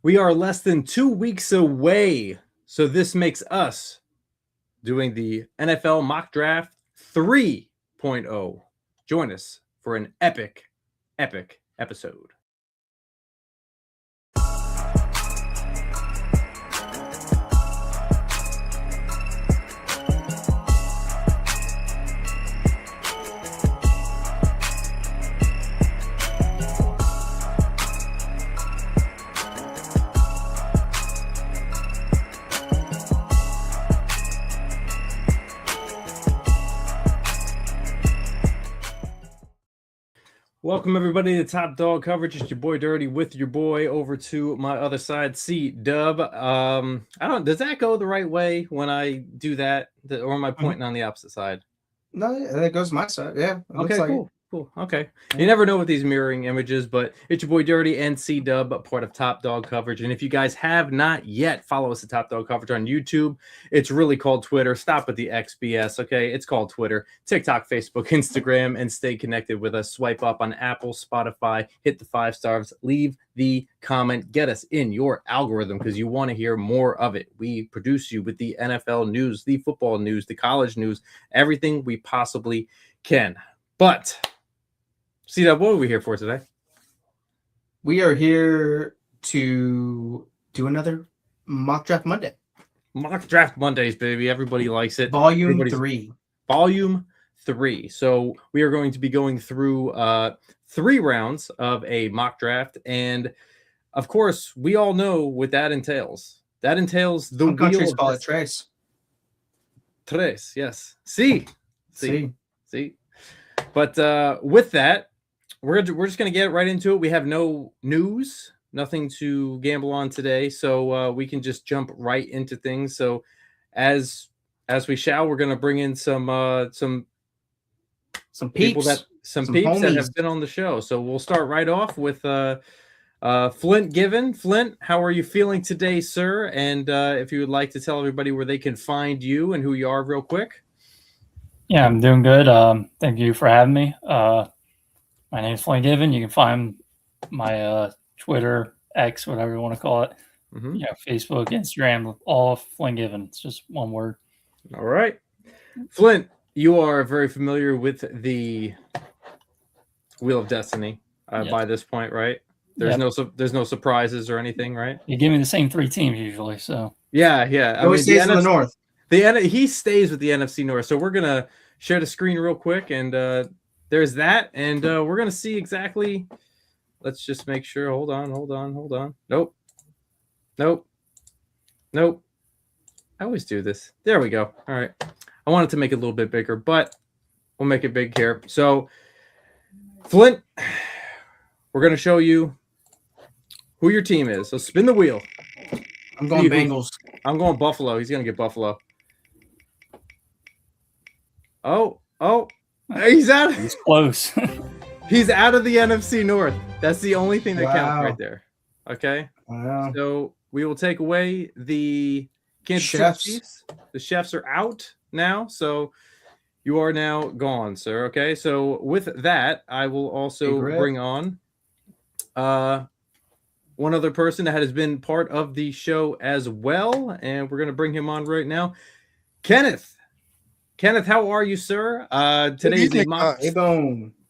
We are less than 2 weeks away. So this makes us doing the NFL Mock Draft 3.0. Join us for an epic episode. Welcome everybody to Top Dog Coverage. It's your boy Dirty with your boy over to my other side, C-Dub. I don't. Does that go the right way when I do that, or am I pointing on the opposite side? No, that goes my side. Yeah. Okay, cool. Cool. Okay. You never know with these mirroring images, but it's your boy Dirty and C-Dub, part of Top Dog Coverage. And if you guys have not yet, follow us at Top Dog Coverage on YouTube. It's really called Twitter. Stop with the XBS, okay? It's called Twitter, TikTok, Facebook, Instagram, and stay connected with us. Swipe up on Apple, Spotify, hit the 5 stars, leave the comment, get us in your algorithm because you want to hear more of it. We produce you with the NFL news, the football news, the college news, everything we possibly can. But C-Dub, what are we here for today? We are here to do another Mock Draft Monday. Mock Draft Mondays, baby. Everybody likes it. Volume 3. Volume 3. So we are going to be going through 3 rounds of a mock draft. And, of course, we all know what that entails. That entails the Some countries call it tres. Tres, yes. See. But with that, we're just going to get right into it. We have no news, nothing to gamble on today, so we can just jump right into things. So as we shall, we're going to bring in some people some peeps that have been on the show. So we'll start right off with Flint Given. Flint, how are you feeling today, sir? And if you would like to tell everybody where they can find you and who you are real quick. Yeah, I'm doing good. Thank you for having me. My name is Flint Given. You can find my Twitter, X, whatever you want to call it. Mm-hmm. Yeah, Facebook, Instagram, all Flint Given. It's just one word. All right. Flint, you are very familiar with the Wheel of Destiny by this point, right? There's no surprises or anything, right? You give me the same 3 teams usually, so. Yeah. I mean, stays in the North. He stays with the NFC North. So we're going to share the screen real quick, and there's that, and we're going to see exactly. Let's just make sure. Hold on. Nope. I always do this. There we go. All right. I wanted to make it a little bit bigger, but we'll make it big here. So, Flint, we're going to show you who your team is. So spin the wheel. I'm going Bengals. I'm going Buffalo. He's going to get Buffalo. Oh. He's out. He's close. He's out of the NFC North. That's the only thing that counts right there. Okay. Wow. So we will take away the Kansas City Chiefs. The chefs are out now. So you are now gone, sir. Okay. So with that, I will also bring on one other person that has been part of the show as well. And we're going to bring him on right now. Kenneth, how are you, sir? Today's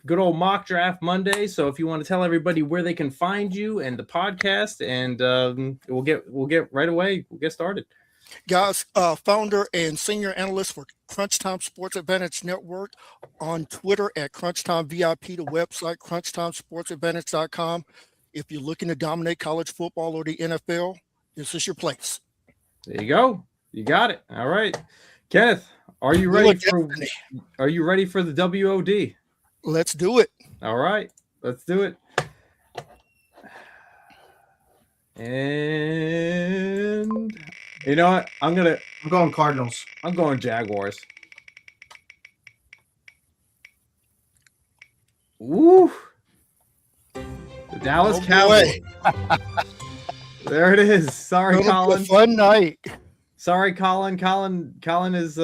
good old mock draft Monday. So if you want to tell everybody where they can find you and the podcast, and we'll get right away. We'll get started. Guys, founder and senior analyst for Crunch Time Sports Advantage Network, on Twitter at Crunch Time VIP, the website crunchtimesportsadvantage.com. If you're looking to dominate college football or the NFL, this is your place. There you go. You got it. All right, Kenneth. Are you ready for the WOD? Let's do it. All right, let's do it. And you know what? I'm going Cardinals. I'm going Jaguars. Woo! The Dallas Cowboys. There it is. Sorry, Collin. Fun night. Sorry, Collin. Collin is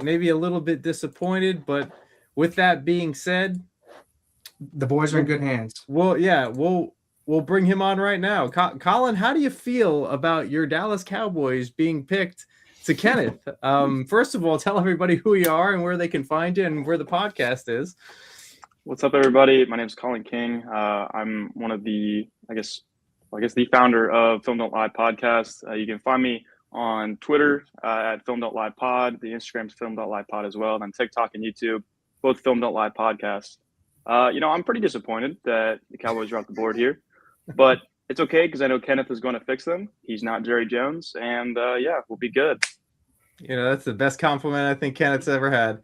maybe a little bit disappointed, but with that being said, the boys are in good hands. Well, yeah, we'll we'll bring him on right now. Collin, how do you feel about your Dallas Cowboys being picked to Kenneth? First of all, tell everybody who you are and where they can find you and where the podcast is. What's up, everybody? My name is Collin King. I'm one of the, the founder of Film Don't Lie podcast. You can find me on Twitter at Film Don't Lie Pod. The Instagram's Film Don't Lie Pod as well. And on TikTok and YouTube, both Film Don't Lie podcast. I'm pretty disappointed that the Cowboys are off the board here, but it's okay because I know Kenneth is going to fix them. He's not Jerry Jones, and we'll be good. That's the best compliment I think Kenneth's ever had.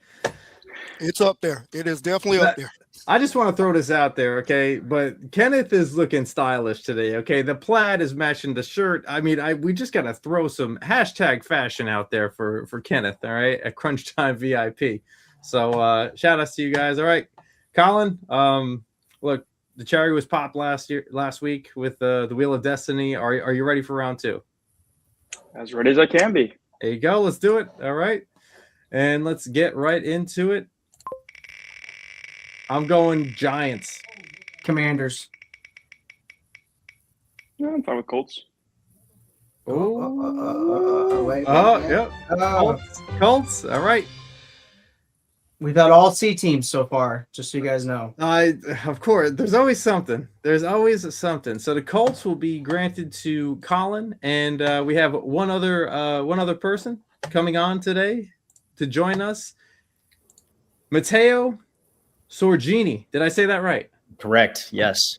It's up there. It is definitely up there. I just want to throw this out there, okay? But Kenneth is looking stylish today, okay? The plaid is matching the shirt. I mean, we just got to throw some hashtag fashion out there for Kenneth, all right, at Crunch Time VIP. So shout outs to you guys. All right, Collin, look, the cherry was popped last week with the Wheel of Destiny. Are you ready for round 2? As ready as I can be. There you go. Let's do it. All right. And let's get right into it. I'm going Giants. Commanders. Yeah, I'm fine with Colts. Wait. Yep. Colts. All right. We've had all C teams so far, just so you guys know. Of course, there's always something. There's always something. So the Colts will be granted to Collin, and we have one other person coming on today to join us. Matteo Sorgini. Did I say that right? Correct. Yes.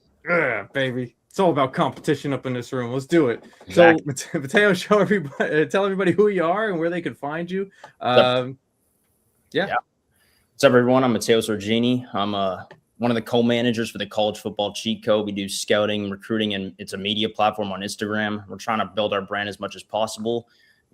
Baby. It's all about competition up in this room. Let's do it. Exactly. So, Matteo, tell everybody who you are and where they can find you. Yeah. What's up, everyone? I'm Matteo Sorgini. I'm one of the co-managers for the College Football Cheat Code. We do scouting, recruiting, and it's a media platform on Instagram. We're trying to build our brand as much as possible,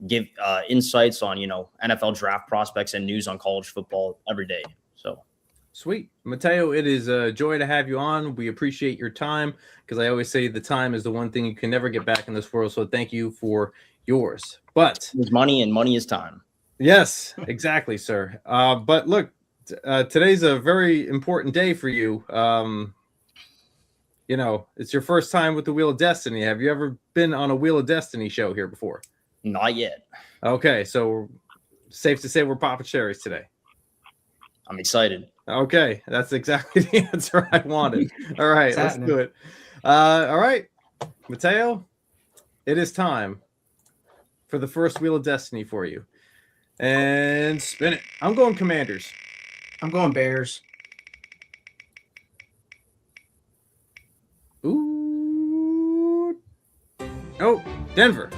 give insights on, NFL draft prospects and news on college football every day. So. Sweet. Matteo, it is a joy to have you on. We appreciate your time because I always say the time is the one thing you can never get back in this world. So thank you for yours. But there's money and money is time. Yes, exactly, sir. But look, today's a very important day for you. It's your first time with the Wheel of Destiny. Have you ever been on a Wheel of Destiny show here before? Not yet. Okay, so safe to say we're popping cherries today. I'm excited. Okay, that's exactly the answer I wanted. All right, let's do it. All right, Matteo, it is time for the first Wheel of Destiny for you. And spin it. I'm going Commanders. I'm going Bears. Ooh. Oh, Denver.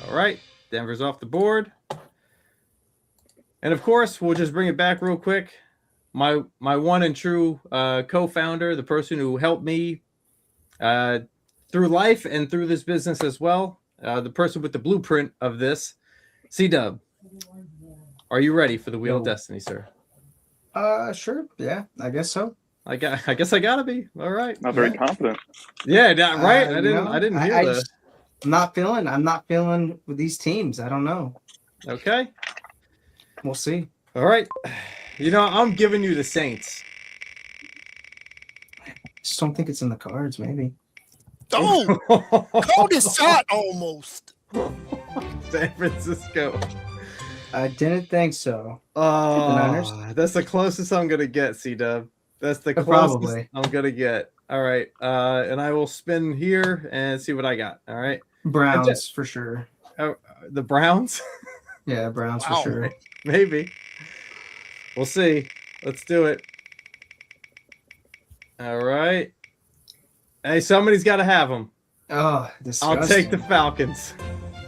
All right, Denver's off the board. And of course, we'll just bring it back real quick. My one and true co-founder, the person who helped me through life and through this business as well, the person with the blueprint of this, C-Dub. Are you ready for the Wheel of Destiny, sir? Sure. Yeah, I guess so. I guess I gotta be. All right. Not very confident. Yeah, right. I didn't hear that. I'm not feeling with these teams. I don't know. Okay. We'll see. All right. I'm giving you the Saints. I just don't think it's in the cards, maybe. Oh, called his shot almost. San Francisco. I didn't think so. Oh, that's the closest I'm going to get, C-Dub. That's the closest I'm going to get. All right. And I will spin here and see what I got. All right. Browns for sure. Oh, the Browns? Yeah, Browns for sure. Maybe. We'll see. Let's do it. All right. Hey, somebody's got to have them. Oh, disgusting. I'll take the Falcons.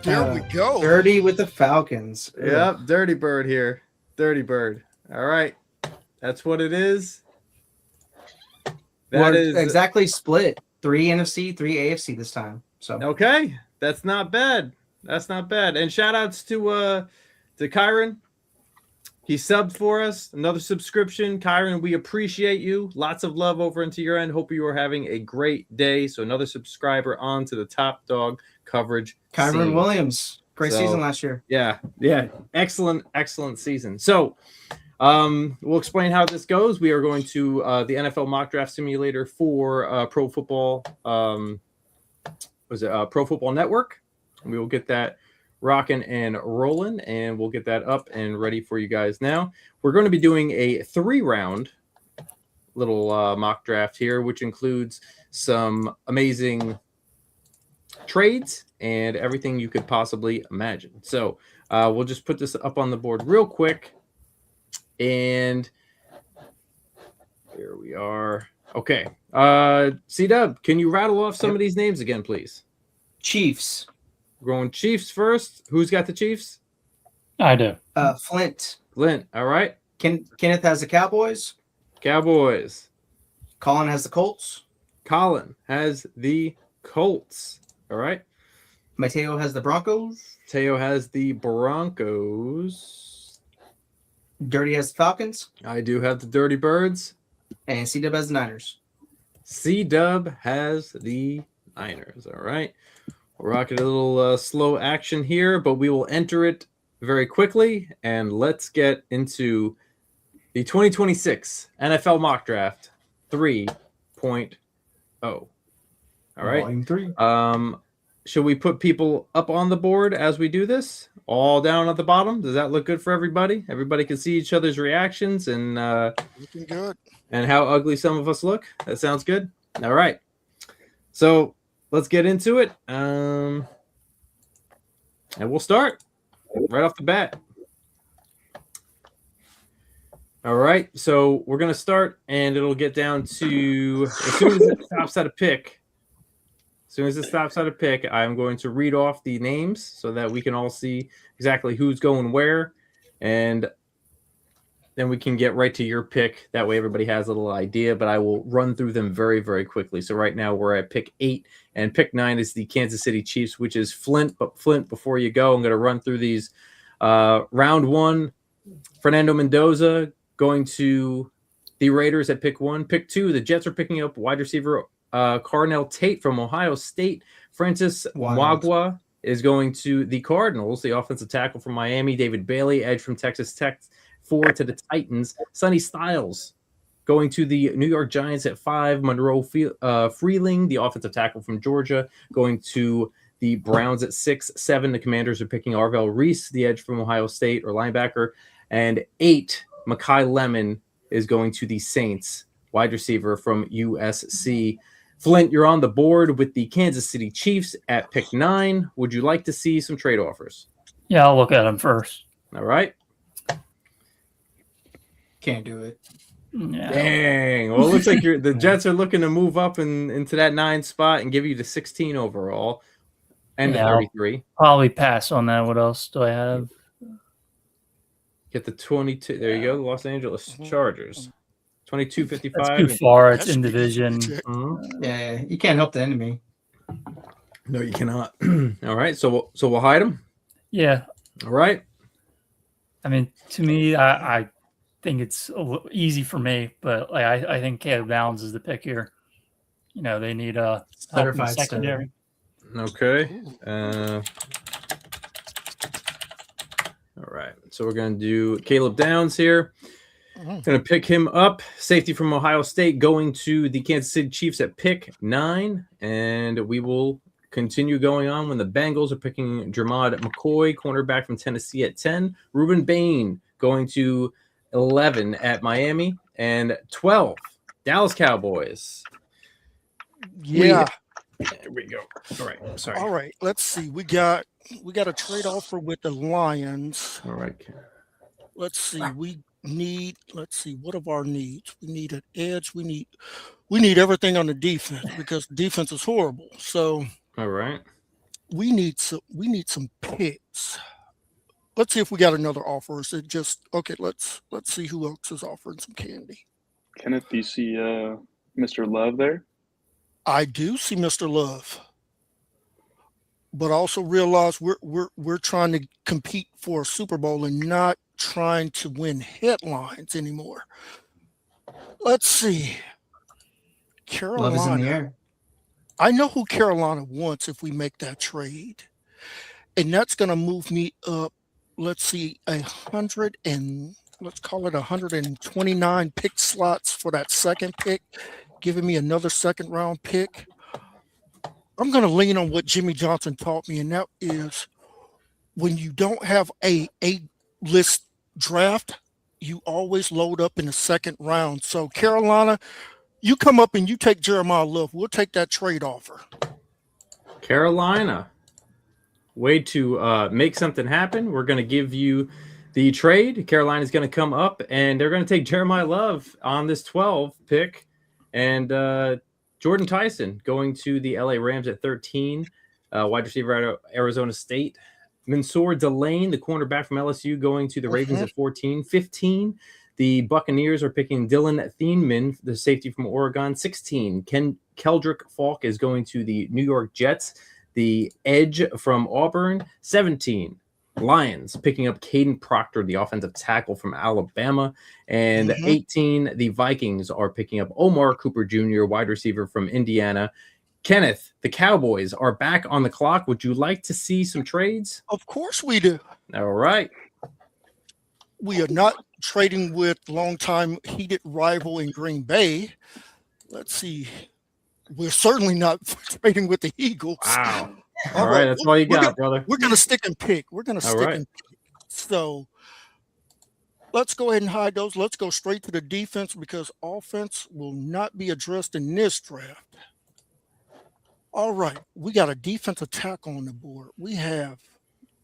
There we go. Dirty with the Falcons. Yep, Dirty Bird here. Dirty Bird. All right. That's what it is. That is exactly split. 3 NFC, 3 AFC this time. So okay. That's not bad. That's not bad. And shout outs to Kyron. He subbed for us. Another subscription. Kyron, we appreciate you. Lots of love over into your end. Hope you are having a great day. So another subscriber on to the Top Dog coverage. Kyron Williams. Great season last year. Yeah. Excellent season. So We'll explain how this goes. We are going to the NFL mock draft simulator for Pro Football. Pro Football Network? We will get that rocking and rolling, and we'll get that up and ready for you guys now. We're going to be doing a 3-round little mock draft here, which includes some amazing trades and everything you could possibly imagine. So we'll just put this up on the board real quick. And here we are. Okay. C-Dub, can you rattle off some of these names again, please? Chiefs. We're going Chiefs first. Who's got the Chiefs? I do. Flint. Flint. All right. Kenneth has the Cowboys. Cowboys. Collin has the Colts. Collin has the Colts. All right. Matteo has the Broncos. Matteo has the Broncos. Dirty has the Falcons. I do have the Dirty Birds. And C-Dub has the Niners. C-Dub has the Niners. All right. We're rocking a little slow action here, but we will enter it very quickly. And let's get into the 2026 NFL Mock Draft 3.0. All right. Volume 3. Should we put people up on the board as we do this? All down at the bottom? Does that look good for everybody? Everybody can see each other's reactions and Looking good. and how ugly some of us look. That sounds good. All right. So let's get into it. And we'll start right off the bat. All right. So we're going to start, and it'll get down to as soon as it stops at a pick. As soon as it stops at a pick, I'm going to read off the names so that we can all see exactly who's going where. And then we can get right to your pick. That way everybody has a little idea, but I will run through them very, very quickly. So right now we're at pick 8, and pick 9 is the Kansas City Chiefs, which is Flint. But Flint, before you go, I'm going to run through these. Round 1, Fernando Mendoza going to the Raiders at pick 1. Pick 2, the Jets are picking up wide receiver Carnell Tate from Ohio State. Francis Wagwa is going to the Cardinals. The offensive tackle from Miami. David Bailey, edge from Texas Tech, 4 to the Titans. Sonny Styles going to the New York Giants at 5. Monroe Freeling, the offensive tackle from Georgia, going to the Browns at 6. 7, the Commanders are picking Arvell Reese, the edge from Ohio State or linebacker. And 8, Mekhi Lemon is going to the Saints, wide receiver from USC. Flint, you're on the board with the Kansas City Chiefs at pick 9. Would you like to see some trade offers? Yeah, I'll look at them first. All right. Can't do it. Yeah. Dang. Well, it looks like the Jets are looking to move up into that 9 spot and give you the 16 overall and the 33. Probably pass on that. What else do I have? Get the 22. There you go. The Los Angeles Chargers. 22.55. That's too far. It's That's in pretty division. legit. Yeah, you can't help the enemy. No, you cannot. All right. So we'll hide them. Yeah. All right. I mean, to me, I think it's a little easy for me, but like I think Caleb Downs is the pick here. You know, they need a Certified secondary. Okay. All right. So we're going to do Caleb Downs here. Going to pick him up. Safety from Ohio State going to the Kansas City Chiefs at pick 9. And we will continue going on when the Bengals are picking Jermod McCoy, cornerback from Tennessee at 10. Ruben Bain going to 11 at Miami. And 12, Dallas Cowboys. Yeah. There we go. All right. Sorry. All right. Let's see. We got a trade offer with the Lions. All right. Let's see. What of our needs? We need an edge. We need everything on the defense because the defense is horrible. So All right. we need some picks. Let's see if we got another offer. Is it just okay? Let's see who else is offering some candy. Kenneth, do you see Mr. Love there? I do see Mr. Love, but I also realize we're trying to compete for a Super Bowl and not trying to win headlines anymore. Let's see. Love is in the Carolina. air. I know who Carolina wants if we make that trade, and that's going to move me up. Let's see, 100 and let's call it 129 pick slots for that second pick, giving me another second round pick. I'm going to lean on what Jimmy Johnson taught me, and that is when you don't have a list draft, you always load up in the second round. So Carolina, you come up and you take Jeremiah Love. We'll take that trade offer. Carolina, way to make something happen. We're going to give you the trade. Carolina's going to come up, and they're going to take Jeremiah Love on this 12 pick. And Jordan Tyson going to the LA Rams at 13, wide receiver out of Arizona State. Mansour Delane, the cornerback from LSU, going to the Ravens at 14. 15, the Buccaneers are picking Dylan Thieneman, the safety from Oregon. 16, Keldrick Falk is going to the New York Jets, the edge from Auburn. 17, Lions picking up Caden Proctor, the offensive tackle from Alabama. And 18, the Vikings are picking up Omar Cooper Jr., wide receiver from Indiana. Kenneth, the Cowboys are back on the clock. Would you like to see some trades? Of course we do. All right. We are not trading with longtime heated rival in Green Bay. Let's see. We're certainly not trading with the Eagles. Wow. All right. That's all you got, brother. We're going to stick and pick. So let's go ahead and hide those. Let's go straight to the defense because offense will not be addressed in this draft. All right, we got a defensive tackle on the board. We have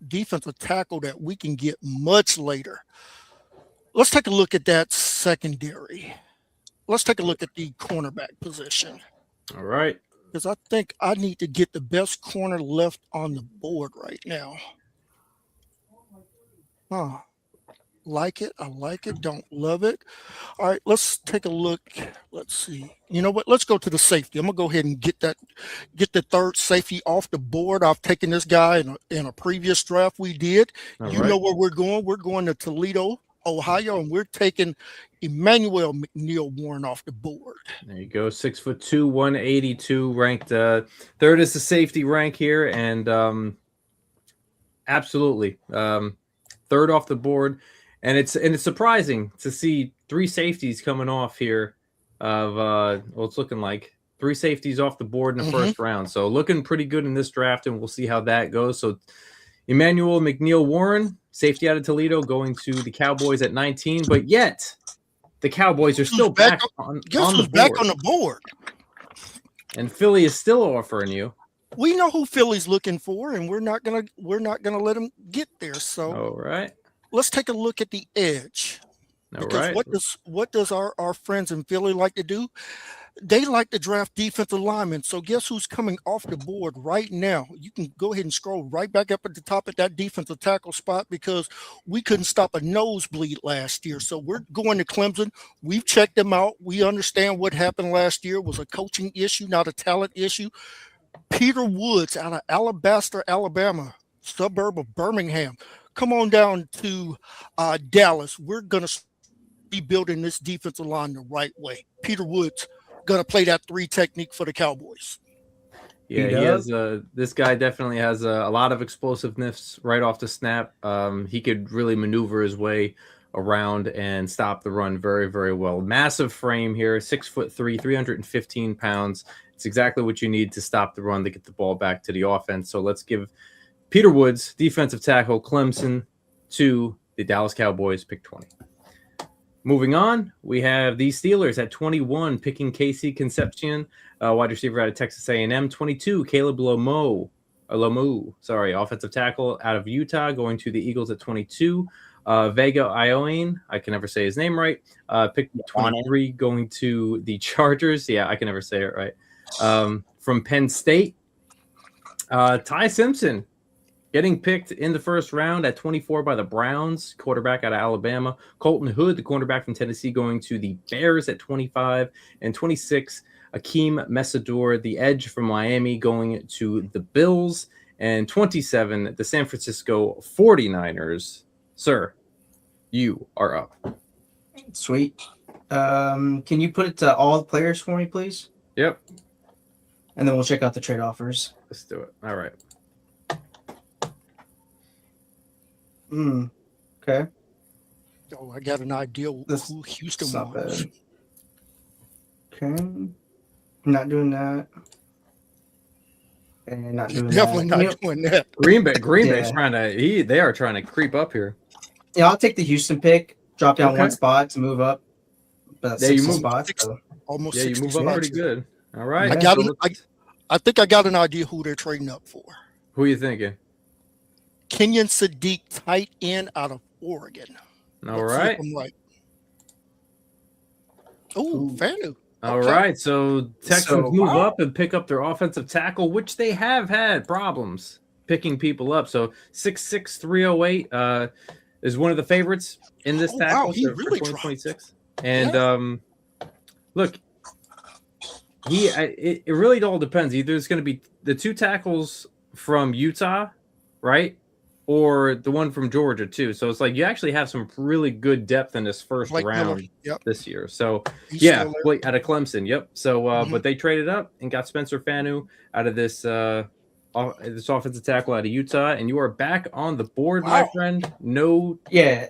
defensive tackle that we can get much later. Let's take a look at that secondary. Let's take a look at the cornerback position. All right. Because I think I need to get the best corner left on the board right now. Like it. I like it. Don't love it. All right, let's take a look. Let's see. You know what? Let's go to the safety. I'm gonna go ahead and get the third safety off the board. I've taken this guy in a previous draft we did. All right. Know where we're going. We're going to Toledo, Ohio, and we're taking Emmanuel McNeil-Warren off the board. There you go. 6'2", 182, ranked third is the safety rank here, and absolutely third off the board. And it's surprising to see three safeties coming off here of it's looking like three safeties off the board in the first round. So looking pretty good in this draft, and we'll see how that goes. So Emmanuel McNeil-Warren, safety out of Toledo, going to the Cowboys at 19, but yet the Cowboys are still back on the board. And Philly is still offering you. We know who Philly's looking for, and we're not gonna let them get there. So all right. Let's take a look at the edge. Because what does our friends in Philly like to do? They like to draft defensive linemen. So guess who's coming off the board right now? You can go ahead and scroll right back up at the top at that defensive tackle spot because we couldn't stop a nosebleed last year. So we're going to Clemson. We've checked them out. We understand what happened last year was a coaching issue, not a talent issue. Peter Woods out of Alabaster, Alabama, suburb of Birmingham. Come on down to Dallas. We're going to be building this defensive line the right way. Peter Woods going to play that 3 technique for the Cowboys. Yeah, he has. This guy definitely has a lot of explosiveness right off the snap. He could really maneuver his way around and stop the run very, very well. Massive frame here, 6'3", 315 pounds. It's exactly what you need to stop the run to get the ball back to the offense. So let's give Peter Woods, defensive tackle, Clemson, to the Dallas Cowboys, pick 20. Moving on, we have the Steelers at 21, picking Casey Concepcion, wide receiver out of Texas A&M. 22, Caleb Lomu, offensive tackle out of Utah, going to the Eagles at 22. Vega Ioane, I can never say his name right, pick 23, going to the Chargers. Yeah, I can never say it right. From Penn State, Ty Simpson, getting picked in the first round at 24 by the Browns, quarterback out of Alabama. Colton Hood, the cornerback from Tennessee, going to the Bears at 25. And 26, Akeem Messador, the edge from Miami, going to the Bills. And 27, the San Francisco 49ers. Sir, you are up. Sweet. Can you put it to all the players for me, please? Yep. And then we'll check out the trade offers. Let's do it. All right. Okay. Oh, I got an idea This- who Houston It's not was. bad. Okay. Not doing that. And not doing Definitely that. not doing that. Green Bay's Yeah. trying to. They are trying to creep up here. Yeah, I'll take the Houston pick. Drop down Okay. one spot to move up. About Yeah, you 60 move- spots. Six- So. Almost Yeah, you 60 move up spots pretty here. good. All right. I got so it. let's- I think I got an idea who they're trading up for. who are you thinking? Kenyon Sadiq, tight end out of Oregon. All Let's see if right. I'm right. Oh, Ooh. Fanu. All Okay. right. So Texans move wow. up and pick up their offensive tackle, which they have had problems picking people up. So 6'6", 308 is one of the favorites in this Oh, wow, tackle he for really 2026. And look, it really all depends. Either it's going to be the two tackles from Utah, right? Or the one from Georgia too. So it's like you actually have some really good depth in this first Blake round Miller. Yep. this year. So He's yeah, still there. Blake out of Clemson. Yep. So Mhm. but they traded up and got Spencer Fanu out of this this offensive tackle out of Utah, and you are back on the board, my Wow. friend. No, Yeah.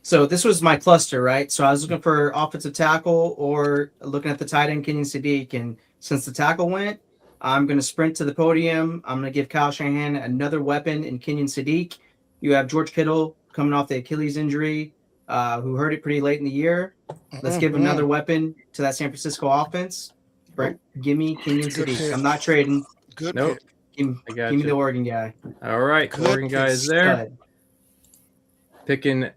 So this was my cluster, right? So I was looking for offensive tackle or looking at the tight end Kenyon Sadiq. And since the tackle went, I'm going to sprint to the podium. I'm going to give Kyle Shanahan another weapon in Kenyon Sadiq. You have George Kittle coming off the Achilles injury, who hurt it pretty late in the year. Let's give Mhm. another weapon to that San Francisco offense. Brent, give me Kenyon Good Sadiq. pick. I'm not trading. Good Nope. pick. I got Give me you. the Oregon guy. All right, Good Oregon guy pick. is there. Stud. Picking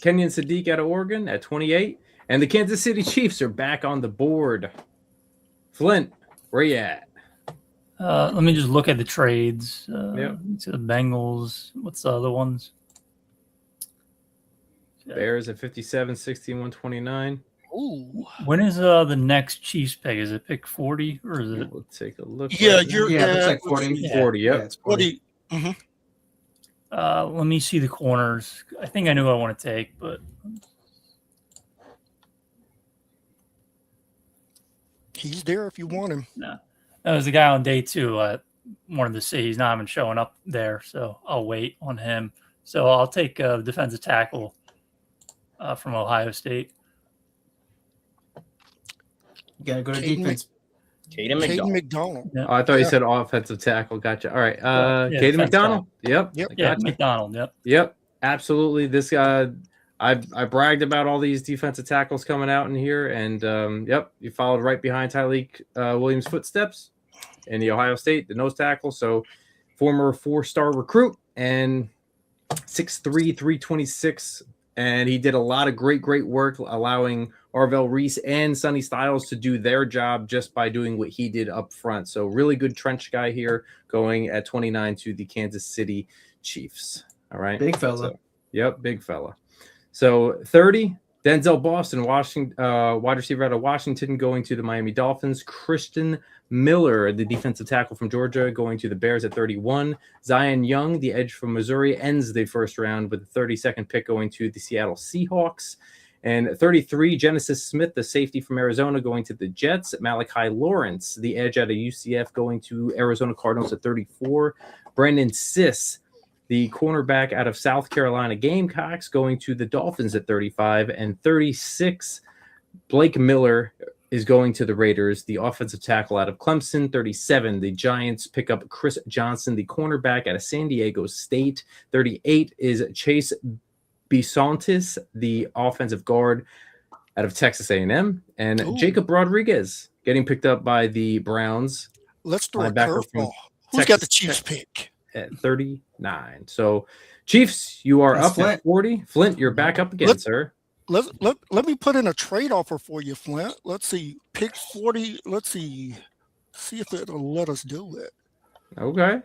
Kenyon Sadiq out of Oregon at 28, and the Kansas City Chiefs are back on the board. Flint, where you at? Let me just look at the trades. Yep. To the Bengals. What's the other ones? Bears at 57, 16, 129. Ooh. When is the next Chiefs pick? Is it pick 40 or is it? We'll take a look. Yeah, right now. you're Yeah, it looks at like 40. Yeah. 40. Yep. Yeah, it's 40. 40. Let me see the corners. I think I knew I want to take, but He's there if you want him. there's a guy on day 2 I wanted to see. He's not even showing up there, so I'll wait on him. So I'll take the defensive tackle from Ohio State. You got to go to Caden defense. Caden Caden McDonald. McDonald. Oh, I thought you Yeah. said offensive tackle. Gotcha. All right. Yeah, Caden defensive McDonald. Yep. Yep. I Yeah, gotcha. McDonald. Yep. Yep. Absolutely. This guy, I bragged about all these defensive tackles coming out in here, and yep, you followed right behind Tyreek Williams' footsteps in the Ohio State, the nose tackle. So, former 4-star recruit and 6'3", 326, and he did a lot of great work, allowing Arvell Reese and Sonny Styles to do their job just by doing what he did up front. So, really good trench guy here, going at 29 to the Kansas City Chiefs. All right, Big fella. So, yep, big fella. So 30, Denzel Boston, Washington, wide receiver out of Washington, going to the Miami Dolphins. Christian Miller, the defensive tackle from Georgia, going to the Bears at 31. Zion Young, the edge from Missouri, ends the first round with the 32nd pick, going to the Seattle Seahawks. And 33, Genesis Smith, the safety from Arizona, going to the Jets. Malachi Lawrence, the edge out of UCF, going to Arizona Cardinals at 34. Brandon Siss, the cornerback out of South Carolina Gamecocks, going to the Dolphins at 35. And 36, Blake Miller is going to the Raiders, the offensive tackle out of Clemson. 37, the Giants pick up Chris Johnson, the cornerback out of San Diego State. 38 is Chase Bisontis, the offensive guard out of Texas A&M. And Ooh. Jacob Rodriguez getting picked up by the Browns Let's throw a Linebacker from curveball. Who's got the Texas Chiefs pick? at 39. So, Chiefs, you are That's up Flint. at 40. Flint, you're back up again, Let's- sir. Let me put in a trade offer for you, Flint. Let's see. Pick 40. Let's see. See if it'll let us do it. Okay.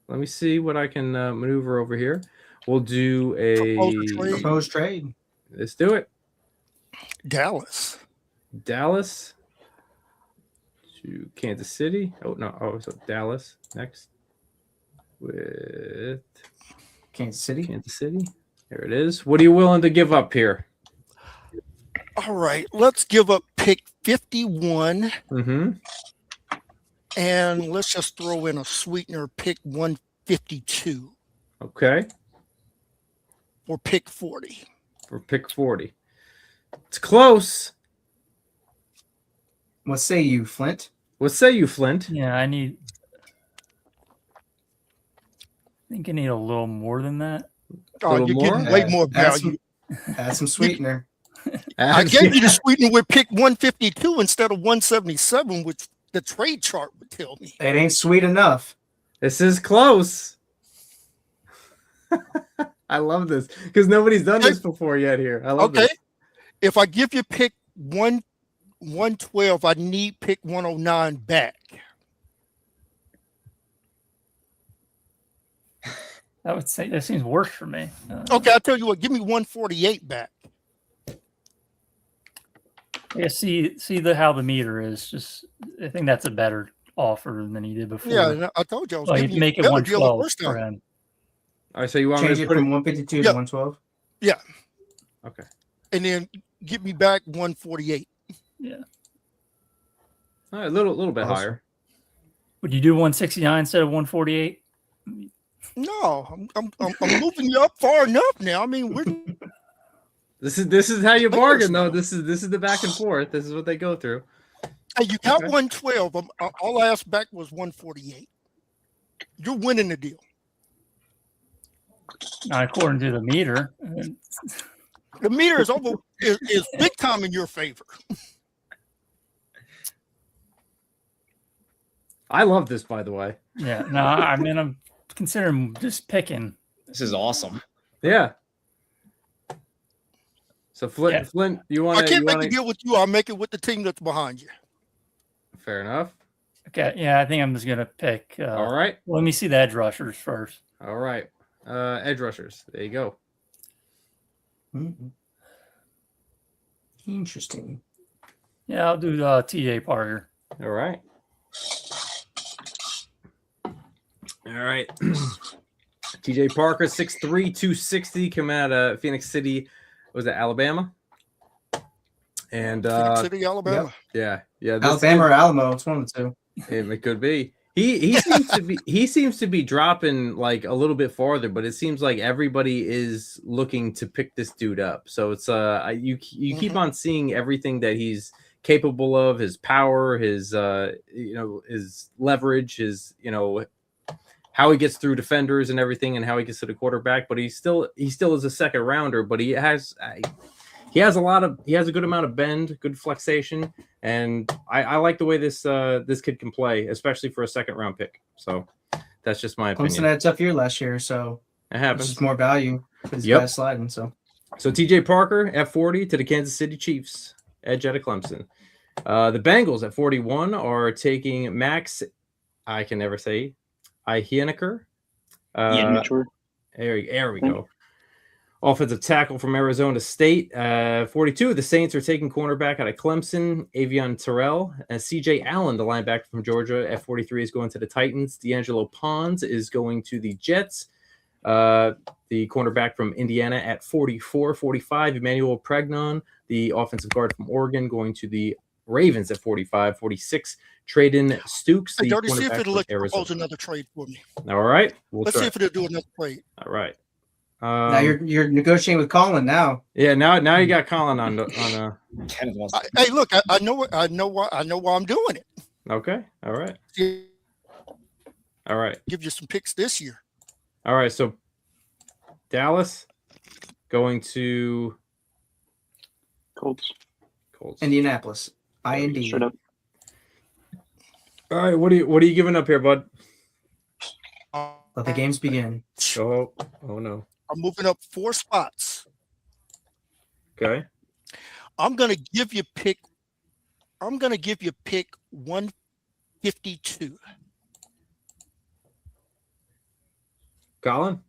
Let me see what I can maneuver over here. We'll do Propose a trade. Proposed trade. Let's do it. Dallas. Dallas to Kansas City. Oh, no. Oh, so Dallas next with Kansas City. Kansas City. There it is. What are you willing to give up here? All right. Let's give up pick 51 Mm-hmm. and let's just throw in a sweetener, pick 152 Okay. for pick 40. for pick 40. It's close. What say you, Flint? What say you, Flint? Yeah, I think I need a little more than that. Oh, Little you're getting more? way more Add value. some sweetener. I gave you the sweetener with pick 152 instead of 177, which the trade chart would tell me. It ain't sweet enough. This is close. I love this because nobody's done this before yet here. I love this. If I give you pick 112, I need pick 109 back. I would say that seems worse for me. Okay, I'll tell you what, give me 148 back. Yeah, see how the meter is. Just I think that's a better offer than he did before. Yeah, I told you I was Well, giving he'd you make a it better deal the 112 first for time. him. All right, so you want Change me it to put from it? 152 Yep. to 112? Yeah, Okay. and then give me back 148. Yeah. All right, a little bit Awesome. higher. Would you do 169 instead of 148? No, I'm moving you up far enough now. I mean, we're This is how you Look at bargain, this though. now. This is the back and forth. This is what they go through. hey, you got Okay. 112. All I asked back was 148. You're winning the deal. Not according to the meter. The meter is is big time in your favor. I love this, by the way. Yeah. No, I mean I'm considering just picking. This is awesome. Yeah. So Flint, Yeah. Flint, you I want can't make to? a deal with you. I'll make it with the team that's behind you. Fair enough. Okay. Yeah, I think I'm just gonna pick. All right. Let me see the edge rushers first. All right. Edge rushers. There you go. Mhm. Interesting. Yeah, I'll do TJ Parker. All right. All right. TJ Parker, 6'3", 260, coming out of Phoenix City. Was it Alabama? And Phoenix City, Alabama. yeah. This Alabama or Alamo, it's one of the two. It could be. He seems to be dropping like a little bit farther, but it seems like everybody is looking to pick this dude up. So it's you keep on seeing everything that he's capable of, his power, his his leverage, his how he gets through defenders and everything, and how he gets to the quarterback. But he still is a second rounder, but he has a good amount of bend, good flexation, and I like the way this kid can play, especially for a second round pick. So that's just my Clemson opinion. had a tough year last year, so It it's happens. just more value for these Yep. guys sliding. So TJ Parker at 40 to the Kansas City Chiefs, edge out of Clemson. The Bengals at 41 are taking Max. I can never say Ihieneker. Mature. There we go. Offensive tackle from Arizona State. 42, the Saints are taking cornerback out of Clemson, Avion Terrell. CJ Allen, the linebacker from Georgia, at 43 is going to the Titans. D'Angelo Pons is going to the Jets. The cornerback from Indiana at 44. 45, Emmanuel Pregnon, the offensive guard from Oregon, going to the Ravens at 45. 46, Traden Stukes, Hey, the Dirty, see if cornerback it'll from let you Arizona. propose another trade for me. All right. Let's see if it'll do another trade. All right. now you're negotiating with Collin now. Yeah, now you got Collin on Kenneth wants Hey, look, I know why I'm doing it. okay. All right. All right. Give you some picks this year. All right. So Dallas going to Colts. Indianapolis. IND. Straight up. All right. What are you giving up here, bud? Let the games begin. Oh no. I'm moving up 4 spots. Okay. I'm gonna give you pick 152. Collin,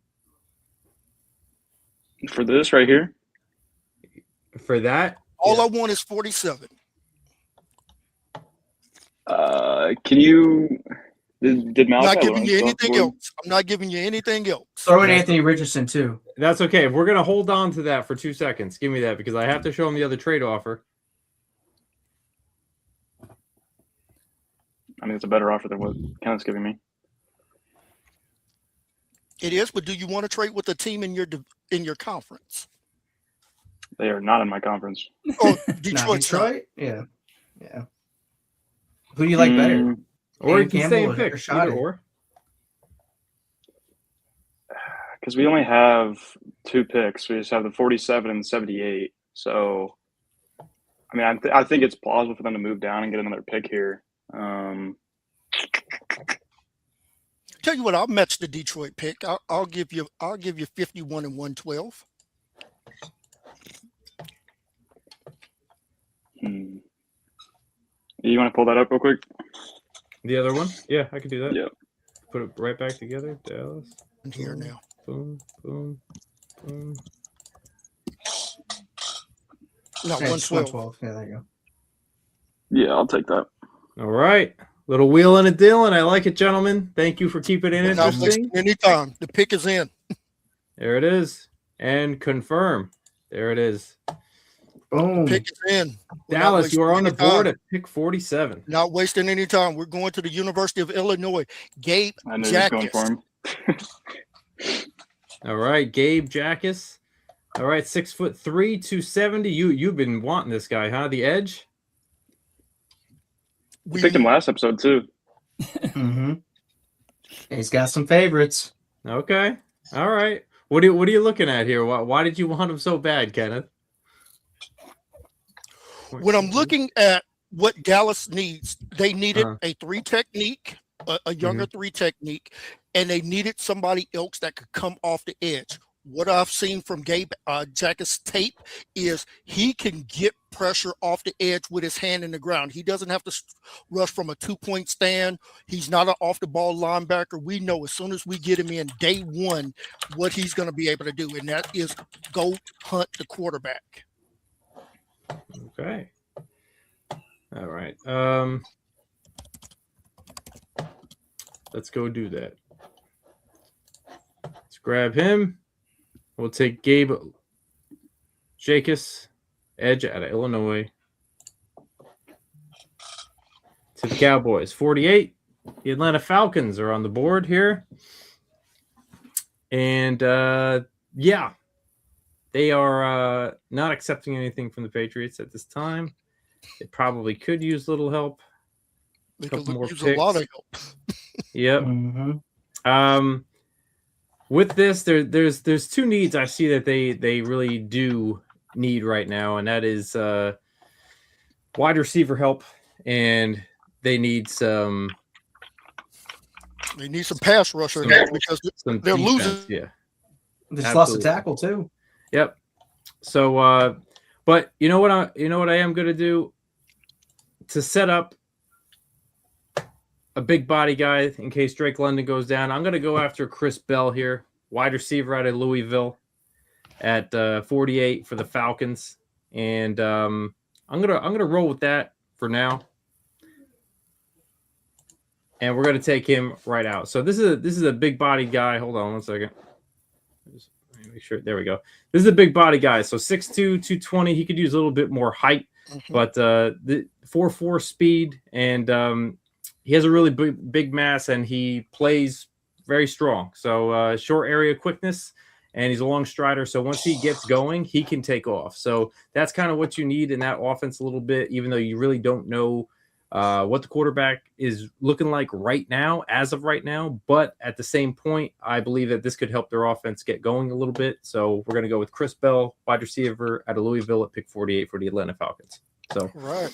For this right here, for that. All I want is 47. can you? Did I'm Malachi not giving Lawrence you go off anything the board? else. I'm not giving you anything else. Throw in Anthony Richardson too. That's okay. If we're gonna hold on to that for 2 seconds, give me that because I have to show him the other trade offer. I mean, it's a better offer than what Kenneth's giving me. It is, but do you want to trade with a team in your conference? They are not in my conference. Oh, Not Detroit's not. Detroit? Yeah. Who do you like better? Mm, Or you Dan can Campbell stay and or pick. Shotty? Either or. Because we only have 2 picks. We just have the 47 and 78. So, I mean, I think it's plausible for them to move down and get another pick here. Tell you what, I'll match the Detroit pick. I'll give you 51 and 112. You want to pull that up real quick? The other one? Yeah, I could do that. Yeah. Put it right back together. Dallas. I'm here now. Boom, boom, boom. No, Okay, it's 112. 112. Yeah, there you go. Yeah, I'll take that. All right. Little wheeling and dealing. I like it, gentlemen. Thank you for keeping it Not interesting. wasting any time. The pick is in. There it is. And confirm. There it is. Boom. Pick is in. We're not Dallas, you are on wasting the any board time. at pick 47. Not wasting any time. We're going to the University of Illinois. Gabe I knew he was going for Jackus. him. All right, Gabe Jackus. All right, 6'3", 270. You've been wanting this guy, huh? The edge. We picked him last episode too. Mm-hmm. He's got some favorites. Okay. All right. What are you looking at here? Why did you want him so bad, Kenneth? When I'm looking at what Dallas needs, they needed Uh-huh. a 3 technique, a younger 3 technique, and they needed somebody else that could come off the edge. What I've seen from Gabe Jackus' tape is he can get pressure off the edge with his hand in the ground. He doesn't have to rush from a 2-point stand. He's not an off-the-ball linebacker. We know as soon as we get him in day one what he's going to be able to do, and that is go hunt the quarterback. Okay. All right. Let's go do that. Let's grab him. We'll take Gabe Jackus, edge out of Illinois, to the Cowboys. 48. The Atlanta Falcons are on the board here. And yeah, they are not accepting anything from the Patriots at this time. They probably could use a little help. They Couple could more use a lot of picks. help. Yep. Mm-hmm. With this, there's 2 needs I see that they really do need right now, and that is wide receiver help, and they need some pass rusher some- help because some they're defense. losing. Yeah. They just lost a Absolutely. tackle too. Yep. So, but you know what I am going to do to set up a big body guy in case Drake London goes down. I'm going to go after Chris Bell here, wide receiver out of Louisville at 48 for the Falcons, and I'm gonna roll with that for now. And we're going to take him right out. So this is a big body guy. Hold on one second. Just make sure. There we go. This is a big body guy. So 6'2", 220. He could use a little bit more height, but the 4.4 speed, and he has a really big mass, and he plays very strong. So short area quickness, and he's a long strider. So once he gets going, he can take off. So that's kind of what you need in that offense a little bit, even though you really don't know what the quarterback is looking like right now, as of right now. But at the same point, I believe that this could help their offense get going a little bit. So we're going to go with Chris Bell, wide receiver out of Louisville at pick 48 for the Atlanta Falcons. So Right.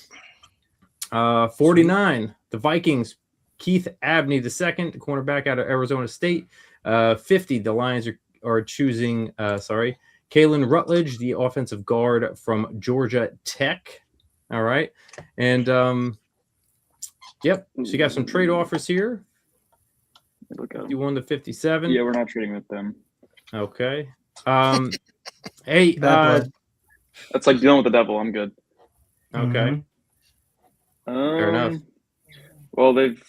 49, the Vikings, Keith Abney II, the cornerback out of Arizona State. 50, the Lions are choosing, Kalen Rutledge, the offensive guard from Georgia Tech. All right. And, yep, so you got some trade offers here. Look at 51 to 57. Yeah, we're not trading with them. Okay. Hey, Bad blood. That's like dealing with the devil. I'm good. okay. Fair enough. Well, they've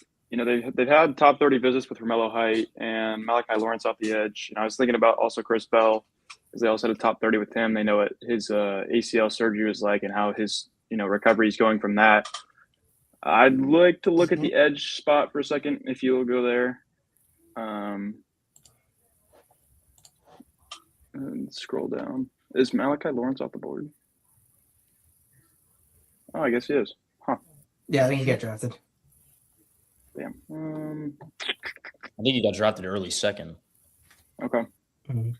had top 30 visits with Romello Height and Malachi Lawrence off the edge. I was thinking about also Chris Bell, because they also had a top 30 with him. They know what his ACL surgery was like and how his recovery is going from that. I'd like to look at the edge spot for a second, if you'll go there. And scroll down. Is Malachi Lawrence off the board? Oh, I guess he is. Huh. Yeah, I think he got drafted. Damn. I think he got drafted early second. Okay. Mhm.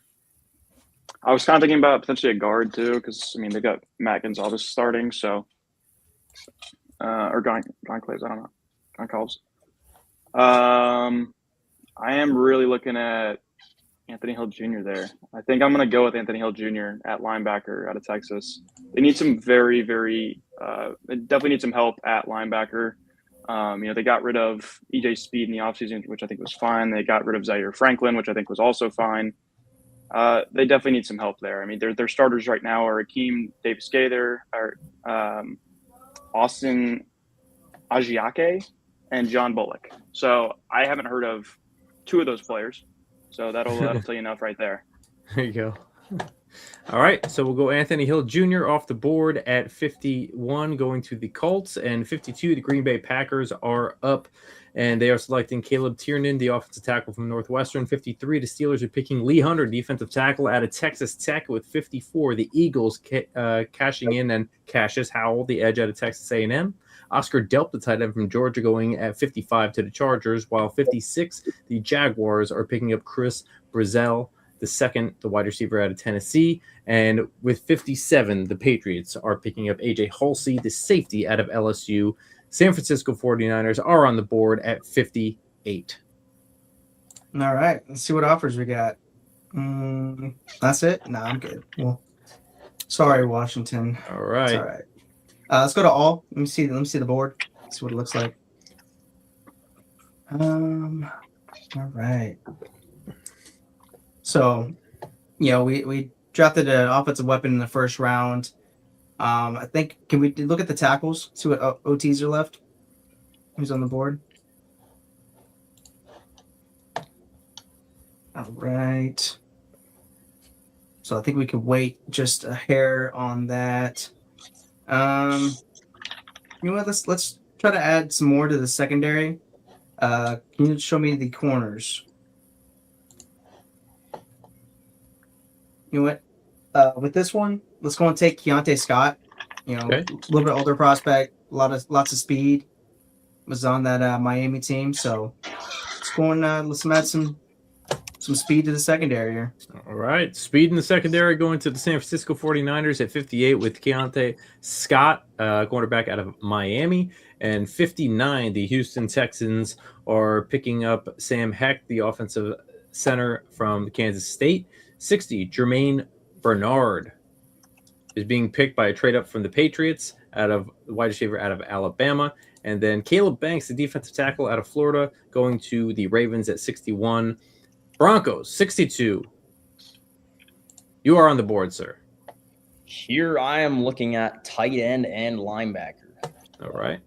I was kind of thinking about potentially a guard too, because I mean they got Matt Gonzalez starting, so or Goncalves, I don't know, Goncalves. I am really looking at Anthony Hill Jr. there. I think I'm going to go with Anthony Hill Jr. at linebacker out of Texas. They need some they definitely need some help at linebacker. They got rid of EJ Speed in the offseason, which I think was fine. They got rid of Zaire Franklin, which I think was also fine. They definitely need some help there. I mean, their starters right now are Akeem Davis-Gaither, Austin Ajiake, and John Bullock. So I haven't heard of two of those players. So that'll tell you enough right there. There you go. All right, so we'll go Anthony Hill Jr. off the board at 51, going to the Colts, and 52, the Green Bay Packers are up, and they are selecting Caleb Tiernan, the offensive tackle from Northwestern. 53, the Steelers are picking Lee Hunter, defensive tackle out of Texas Tech, with 54, the Eagles cashing in, and Cassius Howell, the edge out of Texas A&M. Oscar Delp, the tight end from Georgia, going at 55 to the Chargers, while 56, the Jaguars are picking up Chris Brazzell, the second, the wide receiver out of Tennessee. And with 57, the Patriots are picking up A.J. Halsey, the safety out of LSU. San Francisco 49ers are on the board at 58. All right, let's see what offers we got. That's it? No, I'm good. Well, sorry, Washington. All right. It's all right. Let's go to all. Let me see the board. See what it looks like. All right. So, we drafted an offensive weapon in the first round. I think, can we look at the tackles? See what OTs are left? Who's on the board? All right. So I think we could wait just a hair on that. You know what? Let's try to add some more to the secondary. Can you show me the corners? You know what? With this one, let's go and take Keontae Scott. Okay. A little bit older prospect, lots of speed. Was on that Miami team, so let's go and let's add some speed to the secondary here. All right. Speed in the secondary going to the San Francisco 49ers at 58 with Keontae Scott, cornerback out of Miami. And 59, the Houston Texans are picking up Sam Heck, the offensive center from Kansas State. 60, Jermaine Bernard is being picked by a trade up from the Patriots out of the wide receiver out of Alabama. And then Caleb Banks, the defensive tackle out of Florida, going to the Ravens at 61. Broncos, 62. You are on the board, sir. Here I am looking at tight end and linebacker. All right.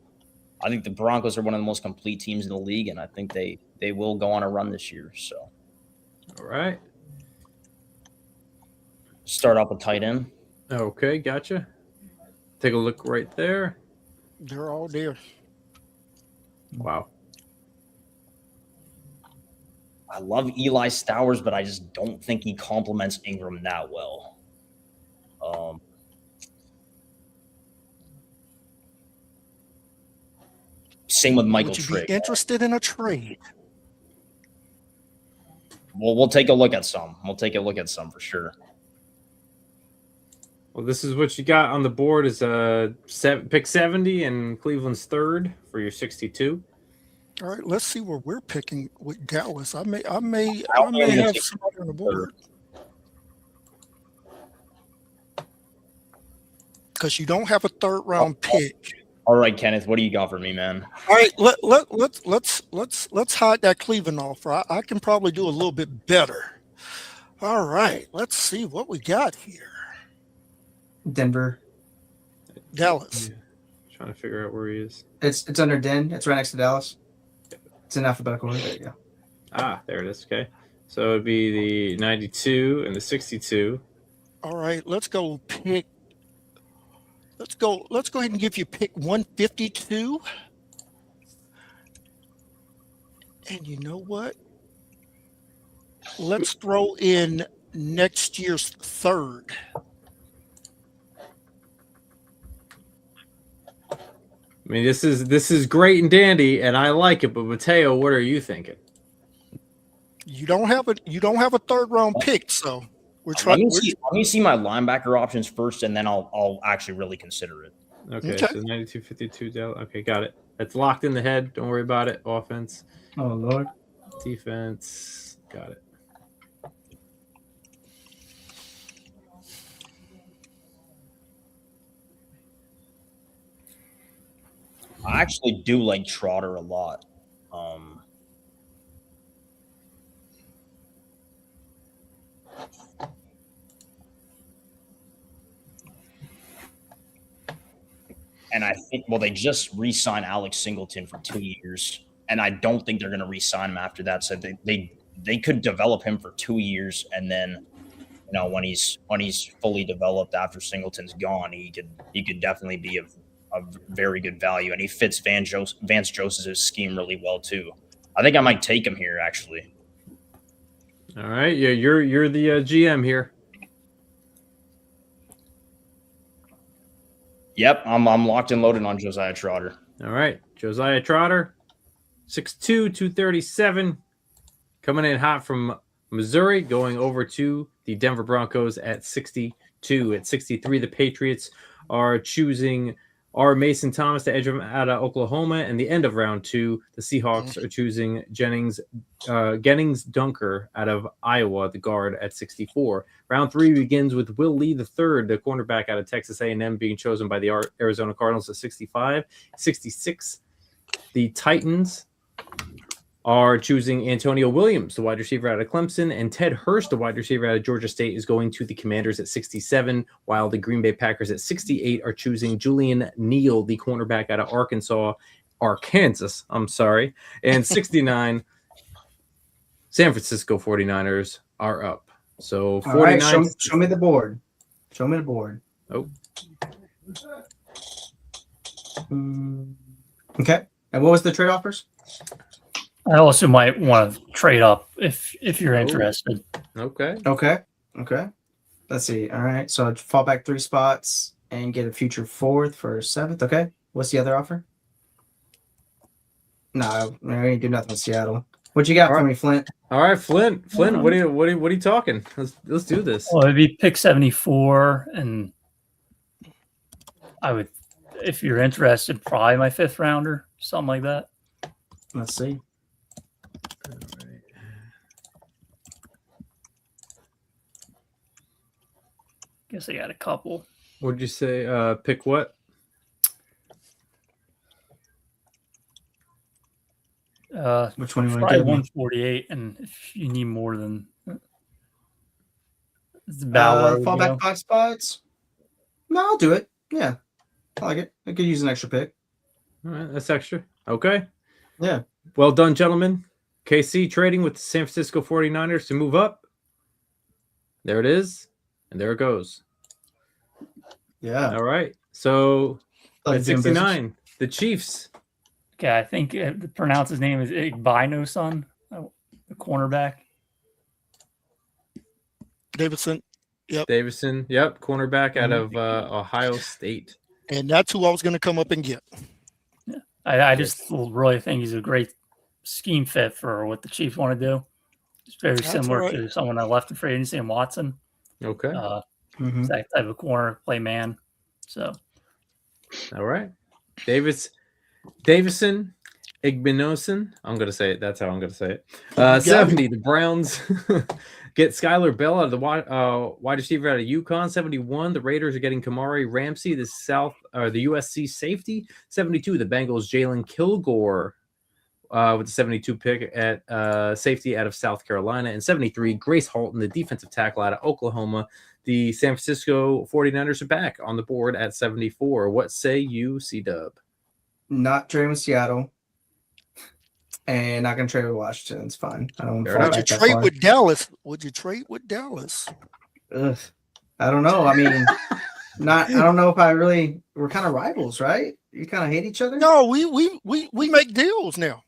I think the Broncos are one of the most complete teams in the league, and I think they will go on a run this year. So, all right. Start off with tight end. Okay, gotcha. Take a look right there. They're all there. Wow. I love Eli Stowers, but I just don't think he complements Ingram that well. Same with Michael Would you Trigg. be interested in a trade? We'll take a look at some. We'll take a look at some for sure. Well, this is what you got on the board is pick 70 and Cleveland's third for your 62. All right, let's see where we're picking with Dallas. I may have somebody on the board. Because you don't have a third round pick. All right, Kenneth, what do you got for me, man? All right, let's hide that Cleveland offer. I can probably do a little bit better. All right, let's see what we got here. Denver. Dallas. Yeah. Trying to figure out where he is. It's under Den. It's right next to Dallas. It's in alphabetical order. There you go. Ah, there it is. Okay. So it'd be the 92 and the 62. All right, let's go pick. Let's go ahead and give you pick 152. And you know what? Let's throw in next year's third. I mean, this is great and dandy, and I like it. But Matteo, what are you thinking? You don't have a third round pick, so we're Let trying. me see my linebacker options first, and then I'll actually really consider it. Okay. So 92-52 down. Okay, got it. That's locked in the head. Don't worry about it. Offense, Oh Lord. defense, got it. I actually do like Trotter a lot. And I think, well, they just re-signed Alex Singleton for 2 years, and I don't think they're going to re-sign him after that. So they could develop him for 2 years, and then when he's fully developed after Singleton's gone, he could definitely be a very good value, and he fits Vance Joseph's scheme really well too. I think I might take him here actually. All right, yeah, you're the GM here. Yep, I'm locked and loaded on Josiah Trotter. All right, Josiah Trotter, 6'2", 237, coming in hot from Missouri, going over to the Denver Broncos at 62. At 63, the Patriots are choosing Mason Thomas, the edge out of Oklahoma, and the end of round 2, the Seahawks are choosing Jennings Dunker out of Iowa, the guard at 64. Round 3 begins with Will Lee III, the cornerback out of Texas A&M, being chosen by the Arizona Cardinals at 65. 66, the Titans are choosing Antonio Williams, the wide receiver out of Clemson, and Ted Hurst, the wide receiver out of Georgia State, is going to the Commanders at 67, while the Green Bay Packers at 68 are choosing Julian Neal, the cornerback out of Arkansas, and 69, San Francisco 49ers are up. So 49. Right, show me the board. Show me the board. Oh. Okay. And what was the trade offers? I also might want to trade up if you're interested. Okay. Let's see. All right. So I'd fall back 3 spots and get a future 4th for 7th. Okay. What's the other offer? No, I ain't do nothing with Seattle. What you got for me, Flint? All right, Flint. What are you talking? Let's do this. Well, it'd be pick 74, and I would, if you're interested, probably my 5th rounder, something like that. Let's see. All right. Guess I got a couple. What'd you say? Pick what? Which one you want Probably to give me? 148, and if you need more than it's about where Fall we back go. 5 spots? No, I'll do it. Yeah. I like it. I could use an extra pick. All right, that's extra. Okay. Yeah. Well done, gentlemen. KC trading with the San Francisco 49ers to move up. There it is. And there it goes. Yeah. All right. So Like at doing business. 69, the Chiefs. Okay, I think to pronounce his name is Igbinosun, the cornerback. Davidson. Yep. Davison. Yep. Cornerback out of Ohio State. And that's who I was going to come up and get. I just really think he's a great scheme fit for what the Chiefs want to do. It's very That's similar right. to someone I left in free agency in Watson. Okay. It's that type of corner, play man. So, All right. Davison Igbinosun. I'm going to say it. That's how I'm going to say it. 70, the Browns get Skylar Bell out of the wide receiver out of UConn. 71, the Raiders are getting Kamari Ramsey, the USC safety. 72, the Bengals Jalen Kilgore with the 72 pick at safety out of South Carolina. And 73, Grace Halton, the defensive tackle out of Oklahoma. The San Francisco 49ers are back on the board at 74. What say you, C-Dub? Not trading with Seattle. And not going to trade with Washington. It's fine. I don't Fair fall enough. Would back you that trade far. with Dallas? Would you trade with Dallas? Ugh. I don't know. I mean, I don't know if we're kind of rivals, right? You kind of hate each other? No, we make deals now.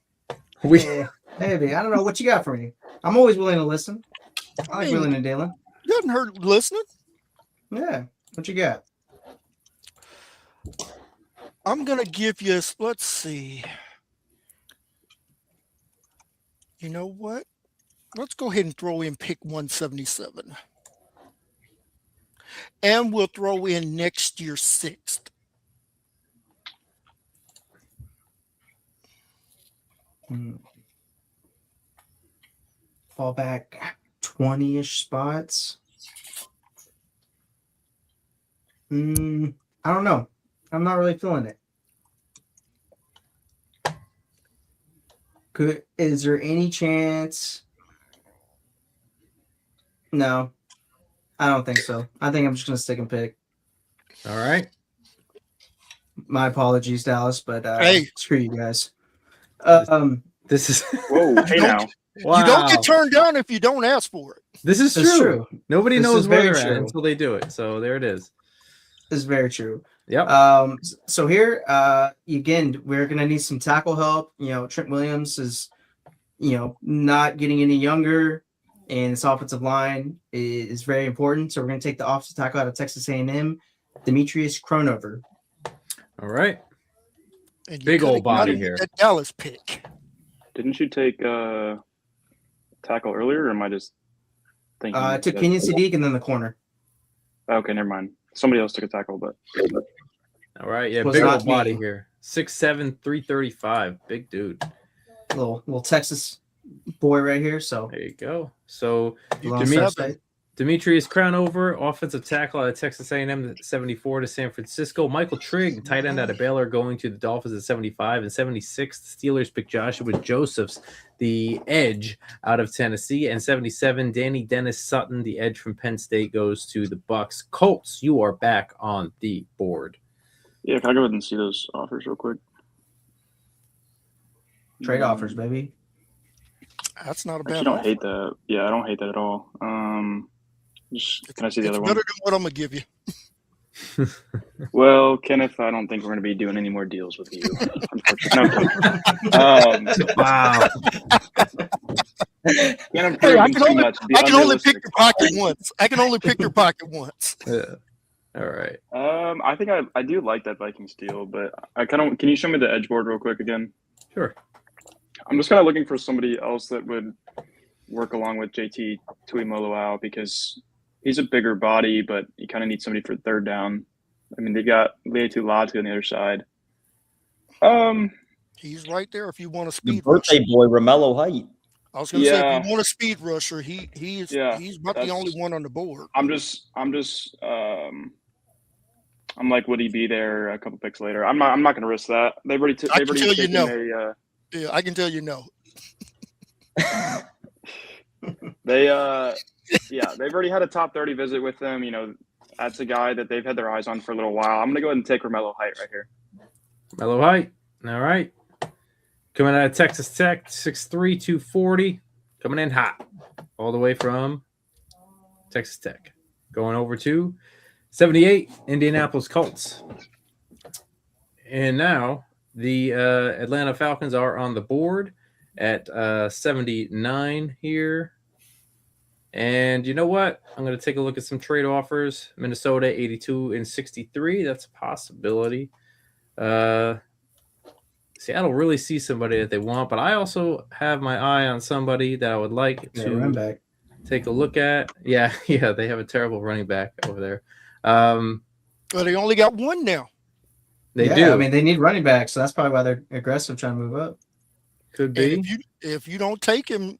Yeah, maybe. I don't know what you got for me. I'm always willing to listen. I like willing and dealing. Doesn't hurt listening. Yeah. What you got? I'm going to give you, let's see. You know what? Let's go ahead and throw in pick 177. And we'll throw in next year's 6th. Fall back 20-ish spots. I don't know. I'm not really feeling it. Is there any chance? No, I don't think so. I think I'm just gonna stick and pick. All right. My apologies, Dallas, but Hey. screw you guys. This is Whoa, hey now. wow. You don't get turned down if you don't ask for it. This is It's true. true. Nobody This knows is where very they're at true. until they do it. So there it is. This is very true. Yep. So here, again, we're gonna need some tackle help. Trent Williams is, not getting any younger, and this offensive line is very important. So we're gonna take the offensive tackle out of Texas A&M, Demetrius Cronover. All right. And you Big coulda old body got him here. with that Dallas pick. Didn't you take tackle earlier, or am I just thinking? I took Kenyon Sadiq and then the corner. Okay, never mind. Somebody else took a tackle, but All right. Yeah. Was Big not old body me. here. 6'7", 335. Big dude. Little Texas boy right here. So There you go. So Demetrius, Demetrius Crownover, offensive tackle out of Texas A&M at 74 to San Francisco. Michael Trigg, tight end out of Baylor, going to the Dolphins at 75. And 76, the Steelers pick Joshua Josephs, the edge out of Tennessee. And 77, Danny Dennis Sutton, the edge from Penn State, goes to the Bucks. Colts, you are back on the board. yeah, can I go ahead and see those offers real quick? trade offers, baby. That's not a Actually, bad I don't offer. hate that. Yeah, I don't hate that at all. Can I see the It's other better one? than what I'm going to give you. Well, Kenneth, I don't think we're going to be doing any more deals with you. Unfortunately. No, Wow. Kenneth Hey, I proven can too only, much. Be I can only pick unrealistic. your pocket once. I can only pick your pocket once. Yeah. All right. I think I do like that Vikings deal, but I kind of can you show me the edge board real quick again? Sure. I'm just kind of looking for somebody else that would work along with JT Tuimoloau because he's a bigger body, but you kind of need somebody for third down. I mean, they got Leatu Latu on the other side. He's right there if you want a The speed birthday rusher. boy, Romello Height. I was going to say, Yeah. if you want a speed rusher, he's about the that's- only one on the board. I'm like, would he be there a couple picks later? I'm not going to risk that. They've already I can tell you taken no. Yeah, I can tell you no. they've already had a top 30 visit with them. That's a guy that they've had their eyes on for a little while. I'm going to go ahead and take Romello Height right here. Mellow height. All right. Coming out of Texas Tech, 6'3", 240. Coming in hot. All the way from Texas Tech. Going over to 78, Indianapolis Colts. And now the Atlanta Falcons are on the board at 79 here. And you know what? I'm going to take a look at some trade offers. Minnesota, 82 and 63. That's a possibility. Seattle really sees somebody that they want, but I also have my eye on somebody that I would like Run to back. take a look at. Yeah, they have a terrible running back over there. But they only got one now. They do. I mean, they need running backs, so that's probably why they're aggressive trying to move up. Could And be. if you don't take him,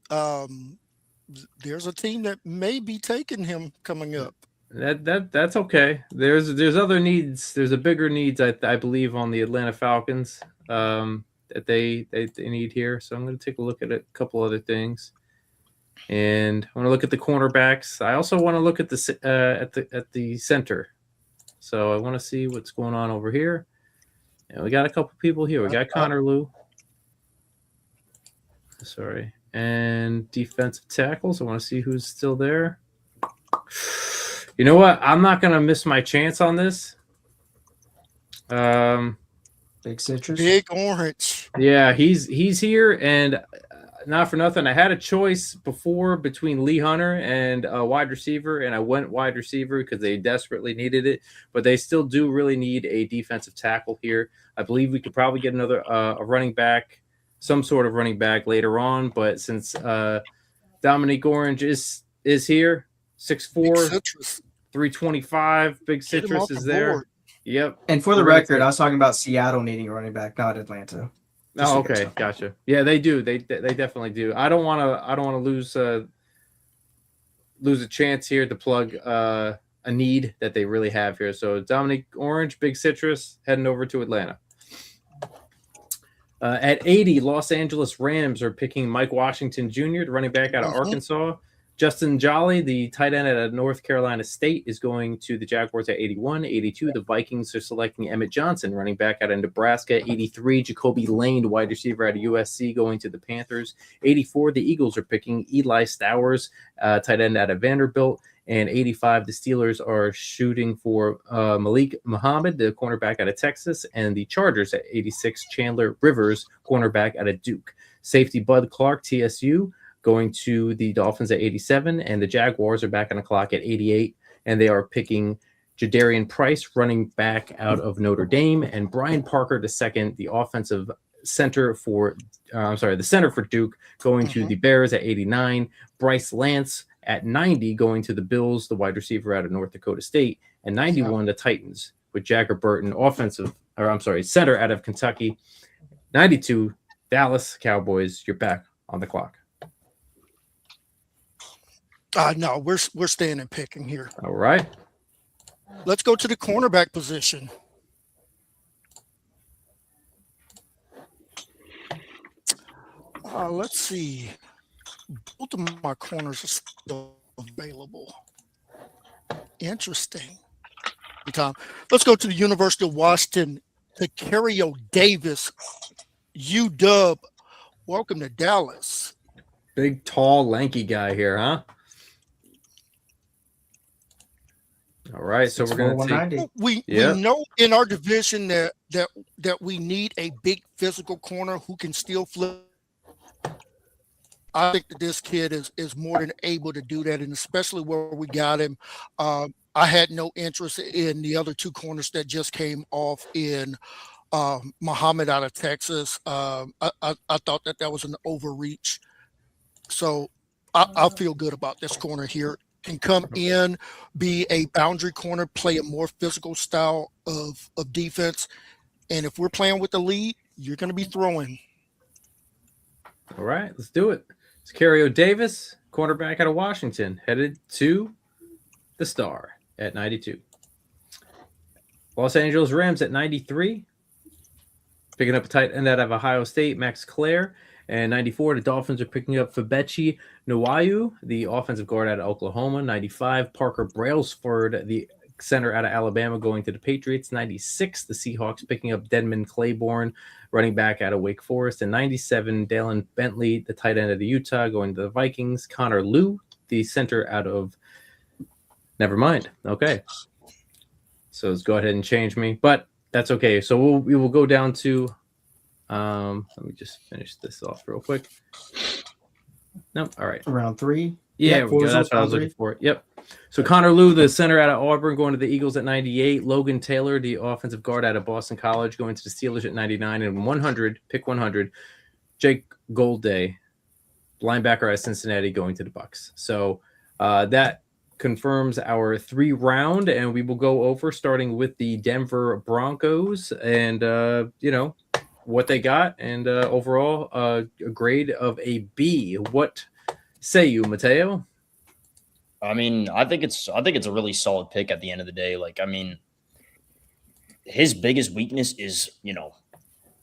there's a team that may be taking him coming up. That's okay. There's other needs. There's a bigger needs I believe on the Atlanta Falcons that they need here. So I'm going to take a look at a couple other things, and I want to look at the cornerbacks. I also want to look at the center. So I want to see what's going on over here. And we got a couple people here. We got Connor Lew. Sorry, and defensive tackles. I want to see who's still there. You know what? I'm not going to miss my chance on this. Big citrus. Big orange. Yeah, he's here, and not for nothing. I had a choice before between Lee Hunter and wide receiver, and I went wide receiver because they desperately needed it. But they still do really need a defensive tackle here. I believe we could probably get another a running back, some sort of running back later on. But since Dominique Orange is here, 6'4", 325, Big Citrus is there. Board. Yep. And for the record, I was talking about Seattle needing a running back, not Atlanta. Oh, okay, gotcha. Yeah, they do. They definitely do. I don't want to lose a chance here to plug a need that they really have here. So Dominique Orange, Big Citrus, heading over to Atlanta. At 80, Los Angeles Rams are picking Mike Washington Jr., the running back out of Arkansas. Justin Jolly, the tight end out of North Carolina State, is going to the Jaguars at 81. 82, the Vikings are selecting Emmett Johnson, running back out of Nebraska. 83, Jacoby Lane, wide receiver out of USC, going to the Panthers. 84, the Eagles are picking Eli Stowers, tight end out of Vanderbilt. And 85, the Steelers are shooting for Malik Muhammad, the cornerback out of Texas. And the Chargers at 86, Chandler Rivers, cornerback out of Duke. Safety Bud Clark, TSU, going to the Dolphins at 87, and the Jaguars are back on the clock at 88, and they are picking Jadarian Price, running back out of Notre Dame, and Brian Parker II, the offensive center for, the center for Duke, going to the Bears at 89. Bryce Lance at 90, going to the Bills, the wide receiver out of North Dakota State, and 91, the Titans with Jagger Burton, center out of Kentucky. 92, Dallas Cowboys. You're back on the clock. No, we're staying and picking here. All right. Let's go to the cornerback position. Let's see. Both of my corners are still available. Interesting. Tom, let's go to the University of Washington. Tacario Davis, UW. Welcome to Dallas. Big, tall, lanky guy here, huh? All right, so we're going to take. We know in our division that we need a big physical corner who can still flip. I think that this kid is more than able to do that, and especially where we got him. I had no interest in the other two corners that just came off in Muhammad out of Texas. I thought that was an overreach. So I feel good about this corner here. Can come in, be a boundary corner, play a more physical style of defense. And if we're playing with the lead, you're going to be throwing. All right, let's do it. Tacario Davis, cornerback out of Washington, headed to the Star at 92. Los Angeles Rams at 93. Picking up a tight end out of Ohio State, Max Clare. And 94, the Dolphins are picking up Fabechi Nwayu, the offensive guard out of Oklahoma. 95, Parker Brailsford, the center out of Alabama, going to the Patriots. 96, the Seahawks picking up Denman Claiborne, running back out of Wake Forest. And 97, Dalen Bentley, the tight end of the Utah, going to the Vikings. Connor Liu, the center out of – never mind. Okay. So let's go ahead and change me. But that's okay. So we will go down to let me just finish this off real quick. Nope. All right. Round 3. Yeah, we go. That's what I was looking for. Yep. So Connor Liu, the center out of Auburn, going to the Eagles at 98. Logan Taylor, the offensive guard out of Boston College, going to the Steelers at 99. And 100, pick 100, Jake Goldday, linebacker out of Cincinnati, going to the Bucks. So that confirms our 3-round, and we will go over starting with the Denver Broncos and, what they got, and overall a grade of a B. What say you, Matteo? I mean, I think it's a really solid pick at the end of the day. Like, I mean, his biggest weakness is,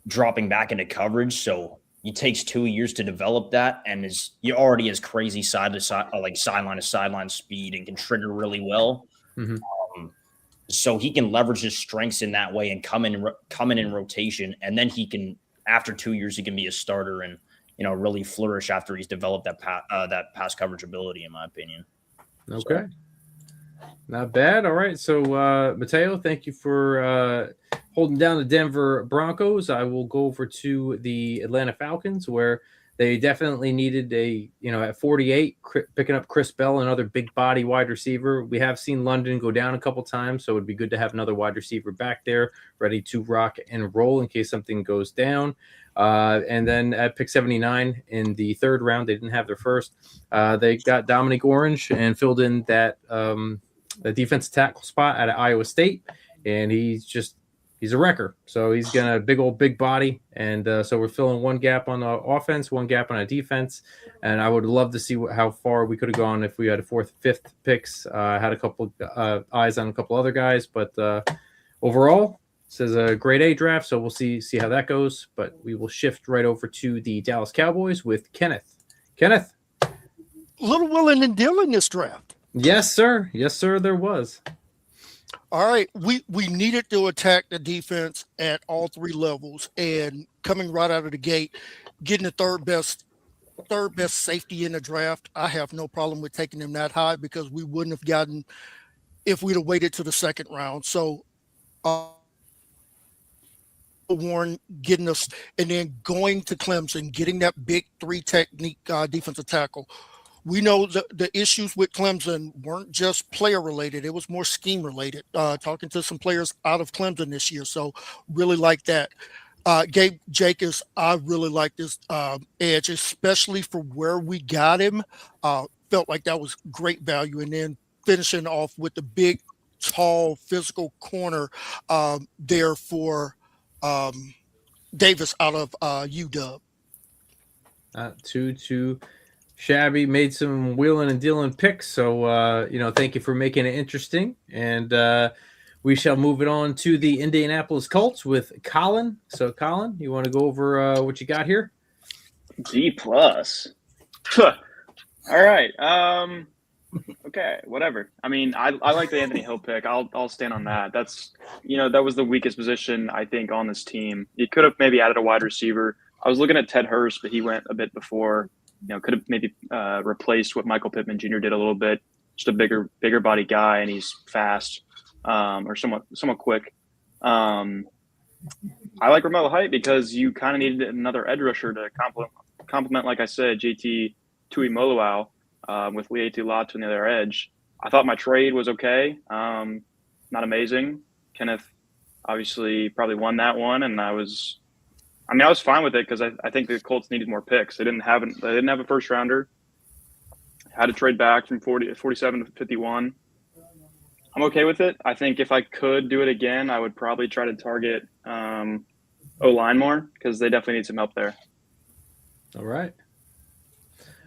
dropping back into coverage. So it takes 2 years to develop that, and he already has crazy side to side, like sideline to sideline speed, and can trigger really well. Mm-hmm. So he can leverage his strengths in that way and come in rotation, and then he can, after 2 years, he can be a starter and really flourish after he's developed that pass coverage ability, in my opinion. Okay, not bad. All right, so Matteo, thank you for holding down the Denver Broncos, I will go over to the Atlanta Falcons, where they definitely needed at 48, picking up Chris Bell, another big body wide receiver. We have seen London go down a couple times, so it would be good to have another wide receiver back there ready to rock and roll in case something goes down. And then at pick 79 in the third round, they didn't have their first. They got Dominic Orange and filled in that the defensive tackle spot at Iowa State, and he's a wrecker. So he's got a big body, and so we're filling one gap on the offense, one gap on a defense, and I would love to see how far we could have gone if we had a fourth, fifth picks. Had a couple eyes on a couple other guys, but overall, this is a grade A draft, so we'll see how that goes. But we will shift right over to the Dallas Cowboys with Kenneth. Kenneth, Little willing and dealing this draft. Yes, sir. Yes, sir. There was. All right, we needed to attack the defense at all three levels, and coming right out of the gate, getting the third best safety in the draft. I have no problem with taking him that high because we wouldn't have gotten if we'd have waited to the second round. So, Warren getting us, and then going to Clemson, getting that big three technique defensive tackle. We know the issues with Clemson weren't just player related. It was more scheme related. Talking to some players out of Clemson this year. So really like that. Gabe Jacobs, I really like this edge, especially for where we got him. Felt like that was great value. And then finishing off with the big, tall, physical corner there for Davis out of UW. Too shabby. Made some wheeling and dealing picks, so thank you for making it interesting. And we shall move it on to the Indianapolis Colts with Collin. So Collin, you want to go over what you got here? D+. All right. Okay, whatever. I mean, I like the Anthony Hill pick. I'll stand on that. That's that was the weakest position I think on this team. You could have maybe added a wide receiver. I was looking at Ted Hurst, but he went a bit before. Could have maybe replaced what Michael Pittman Jr. did a little bit. Just a bigger body guy, and he's fast or somewhat quick. I like Romello Height because you kind of needed another edge rusher to complement, like I said, JT Tuimoloau with Leatu Latu on the other edge. I thought my trade was okay, not amazing. Kenneth obviously probably won that one, and I was fine with it because I think the Colts needed more picks. They didn't have a first rounder. Had to trade back from 47 to 51. I'm okay with it. I think if I could do it again, I would probably try to target O-line more because they definitely need some help there. All right.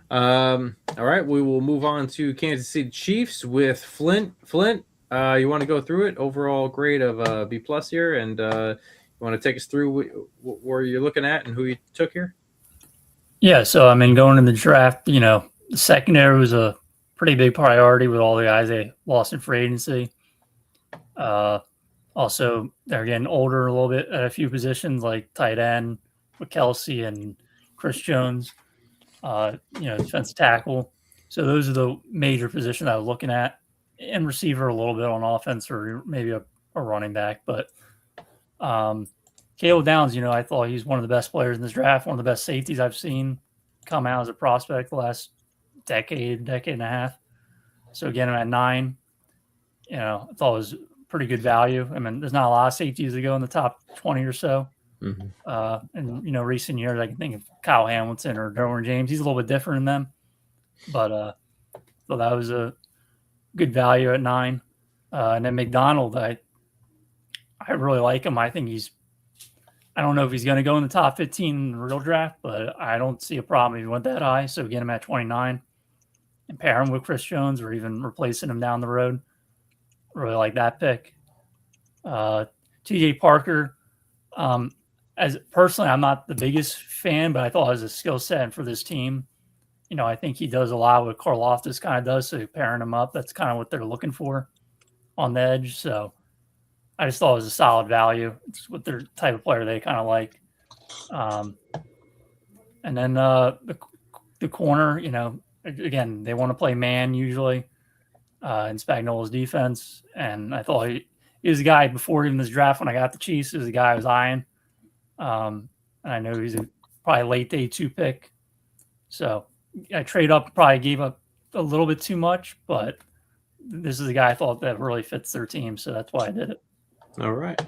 All right. We will move on to Kansas City Chiefs with Flint. Flint, you want to go through it? Overall grade of B+ here, and you want to take us through where you're looking at and who you took here? Yeah, so going in the draft, the secondary was a pretty big priority with all the guys they lost in free agency. Also, they're getting older a little bit at a few positions like tight end with Kelsey and Chris Jones, defensive tackle. So those are the major positions I was looking at, and receiver a little bit on offense or maybe a running back, but Caleb Downs, I thought he's one of the best players in this draft, one of the best safeties I've seen come out as a prospect the last decade and a half. So again, I'm at 9. I thought it was pretty good value. There's not a lot of safeties that go in the top 20 or so. Mm-hmm. In recent years, I can think of Kyle Hamilton or Derwin James. He's a little bit different than them, but so that was a good value at 9. And then McDonald, I really like him. I think I don't know if he's going to go in the top 15 in the real draft, but I don't see a problem if he went that high. So get him at 29 and pair him with Chris Jones or even replacing him down the road. Really like that pick. TJ Parker, as personally, I'm not the biggest fan, but I thought it was a skill set for this team. I think he does a lot what Karlaftis kind of does. So pairing him up, that's kind of what they're looking for on the edge. So I just thought it was a solid value. It's what their type of player they kind of like. And then the corner, again, they want to play man usually in Spagnuolo's defense. And I thought he he was a guy before even this draft when I got the Chiefs. He was a guy I was eyeing. And I know he's probably a late day 2 pick. So I trade up, probably gave up a little bit too much, but this is a guy I thought that really fits their team. So that's why I did it. All right.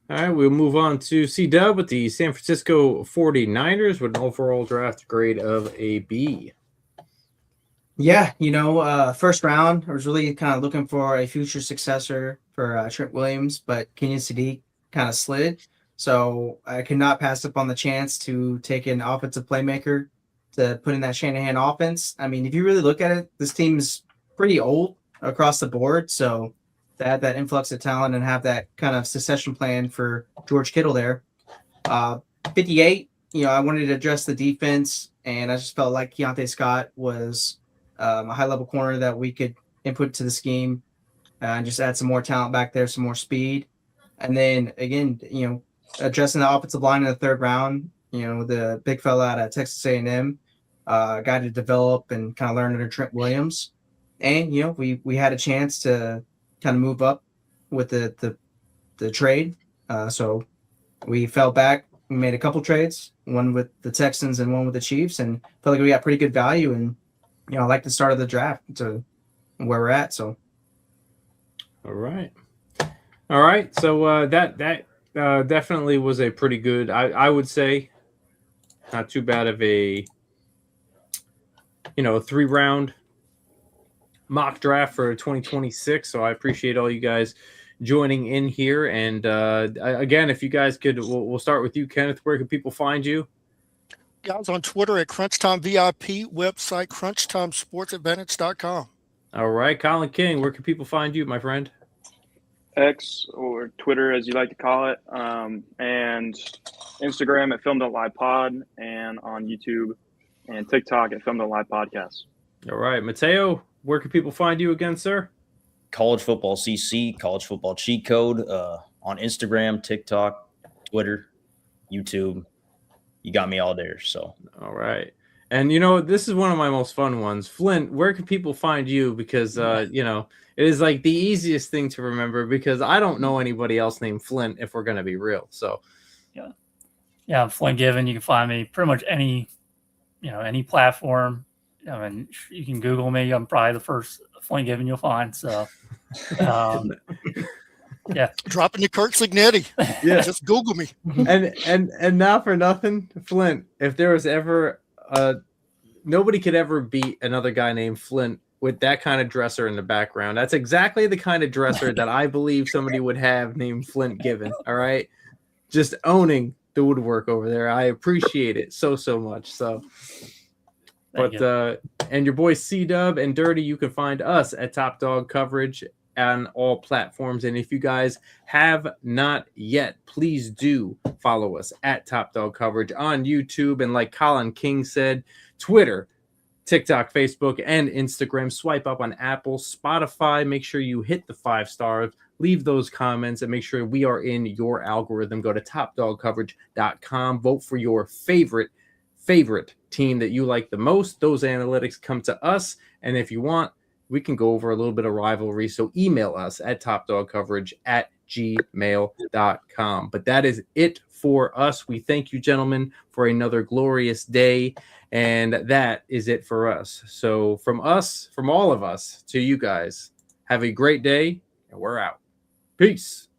All right, we'll move on to C-Dub with the San Francisco 49ers with an overall draft grade of a B. Yeah, first round, I was really kind of looking for a future successor for Trent Williams, but Kenyon Sadiq kind of slid. So I could not pass up on the chance to take an offensive playmaker to put in that Shanahan offense. I mean, if you really look at it, this team is pretty old across the board. So to add that influx of talent and have that kind of succession plan for George Kittle there. 58, I wanted to address the defense, and I just felt like Keontae Scott was a high-level corner that we could input to the scheme and just add some more talent back there, some more speed. And then, again, addressing the offensive line in the 3rd round, the big fella out of Texas A&M, guy to develop and kind of learn under Trent Williams. And, we had a chance to kind of move up with the trade. So we fell back. We made a couple trades, one with the Texans and one with the Chiefs, and felt like we got pretty good value. And, I like the start of the draft to where we're at. So. All right. So that definitely was a pretty good, I would say, not too bad of a, 3-round mock draft for 2026. So I appreciate all you guys joining in here. And again, if you guys could, we'll start with you, Kenneth. Where can people find you? Guys, on Twitter at CrunchTime VIP, website CrunchTimeSportsAdvantage.com. All right, Collin King, where can people find you, my friend? X, or Twitter as you like to call it, and Instagram at Film.LivePod, and on YouTube and TikTok at Film.LivePodcast. All right, Matteo, where can people find you again, sir? College Football CC, College Football Cheat Code, on Instagram, TikTok, Twitter, YouTube. You got me all there. So, all right. And, this is one of my most fun ones. Flint, where can people find you? Because, it is like the easiest thing to remember because I don't know anybody else named Flint if we're going to be real. So, yeah, I'm Flint Given. You can find me pretty much any platform. I mean, you can Google me. I'm probably the first Flint Given you'll find. So, yeah, dropping the Kurt Signetti. Yeah, just Google me. And not for nothing, Flint. If there was ever nobody could ever beat another guy named Flint with that kind of dresser in the background. That's exactly the kind of dresser that I believe somebody would have named Flint Given. All right, just owning the woodwork over there. I appreciate it so much. So. But and your boys C-Dub and Dirty, you can find us at Top Dog Coverage on all platforms. And if you guys have not yet, please do follow us at Top Dog Coverage on YouTube. And like Collin King said, Twitter, TikTok, Facebook, and Instagram. Swipe up on Apple, Spotify. Make sure you hit the 5 stars. Leave those comments and make sure we are in your algorithm. Go to topdogcoverage.com. Vote for your favorite team that you like the most. Those analytics come to us, and if you want, we can go over a little bit of rivalry. So email us at topdogcoverage@gmail.com. But that is it for us. We thank you, gentlemen, for another glorious day, and that is it for us. So from all of us to you guys, have a great day, and we're out. Peace.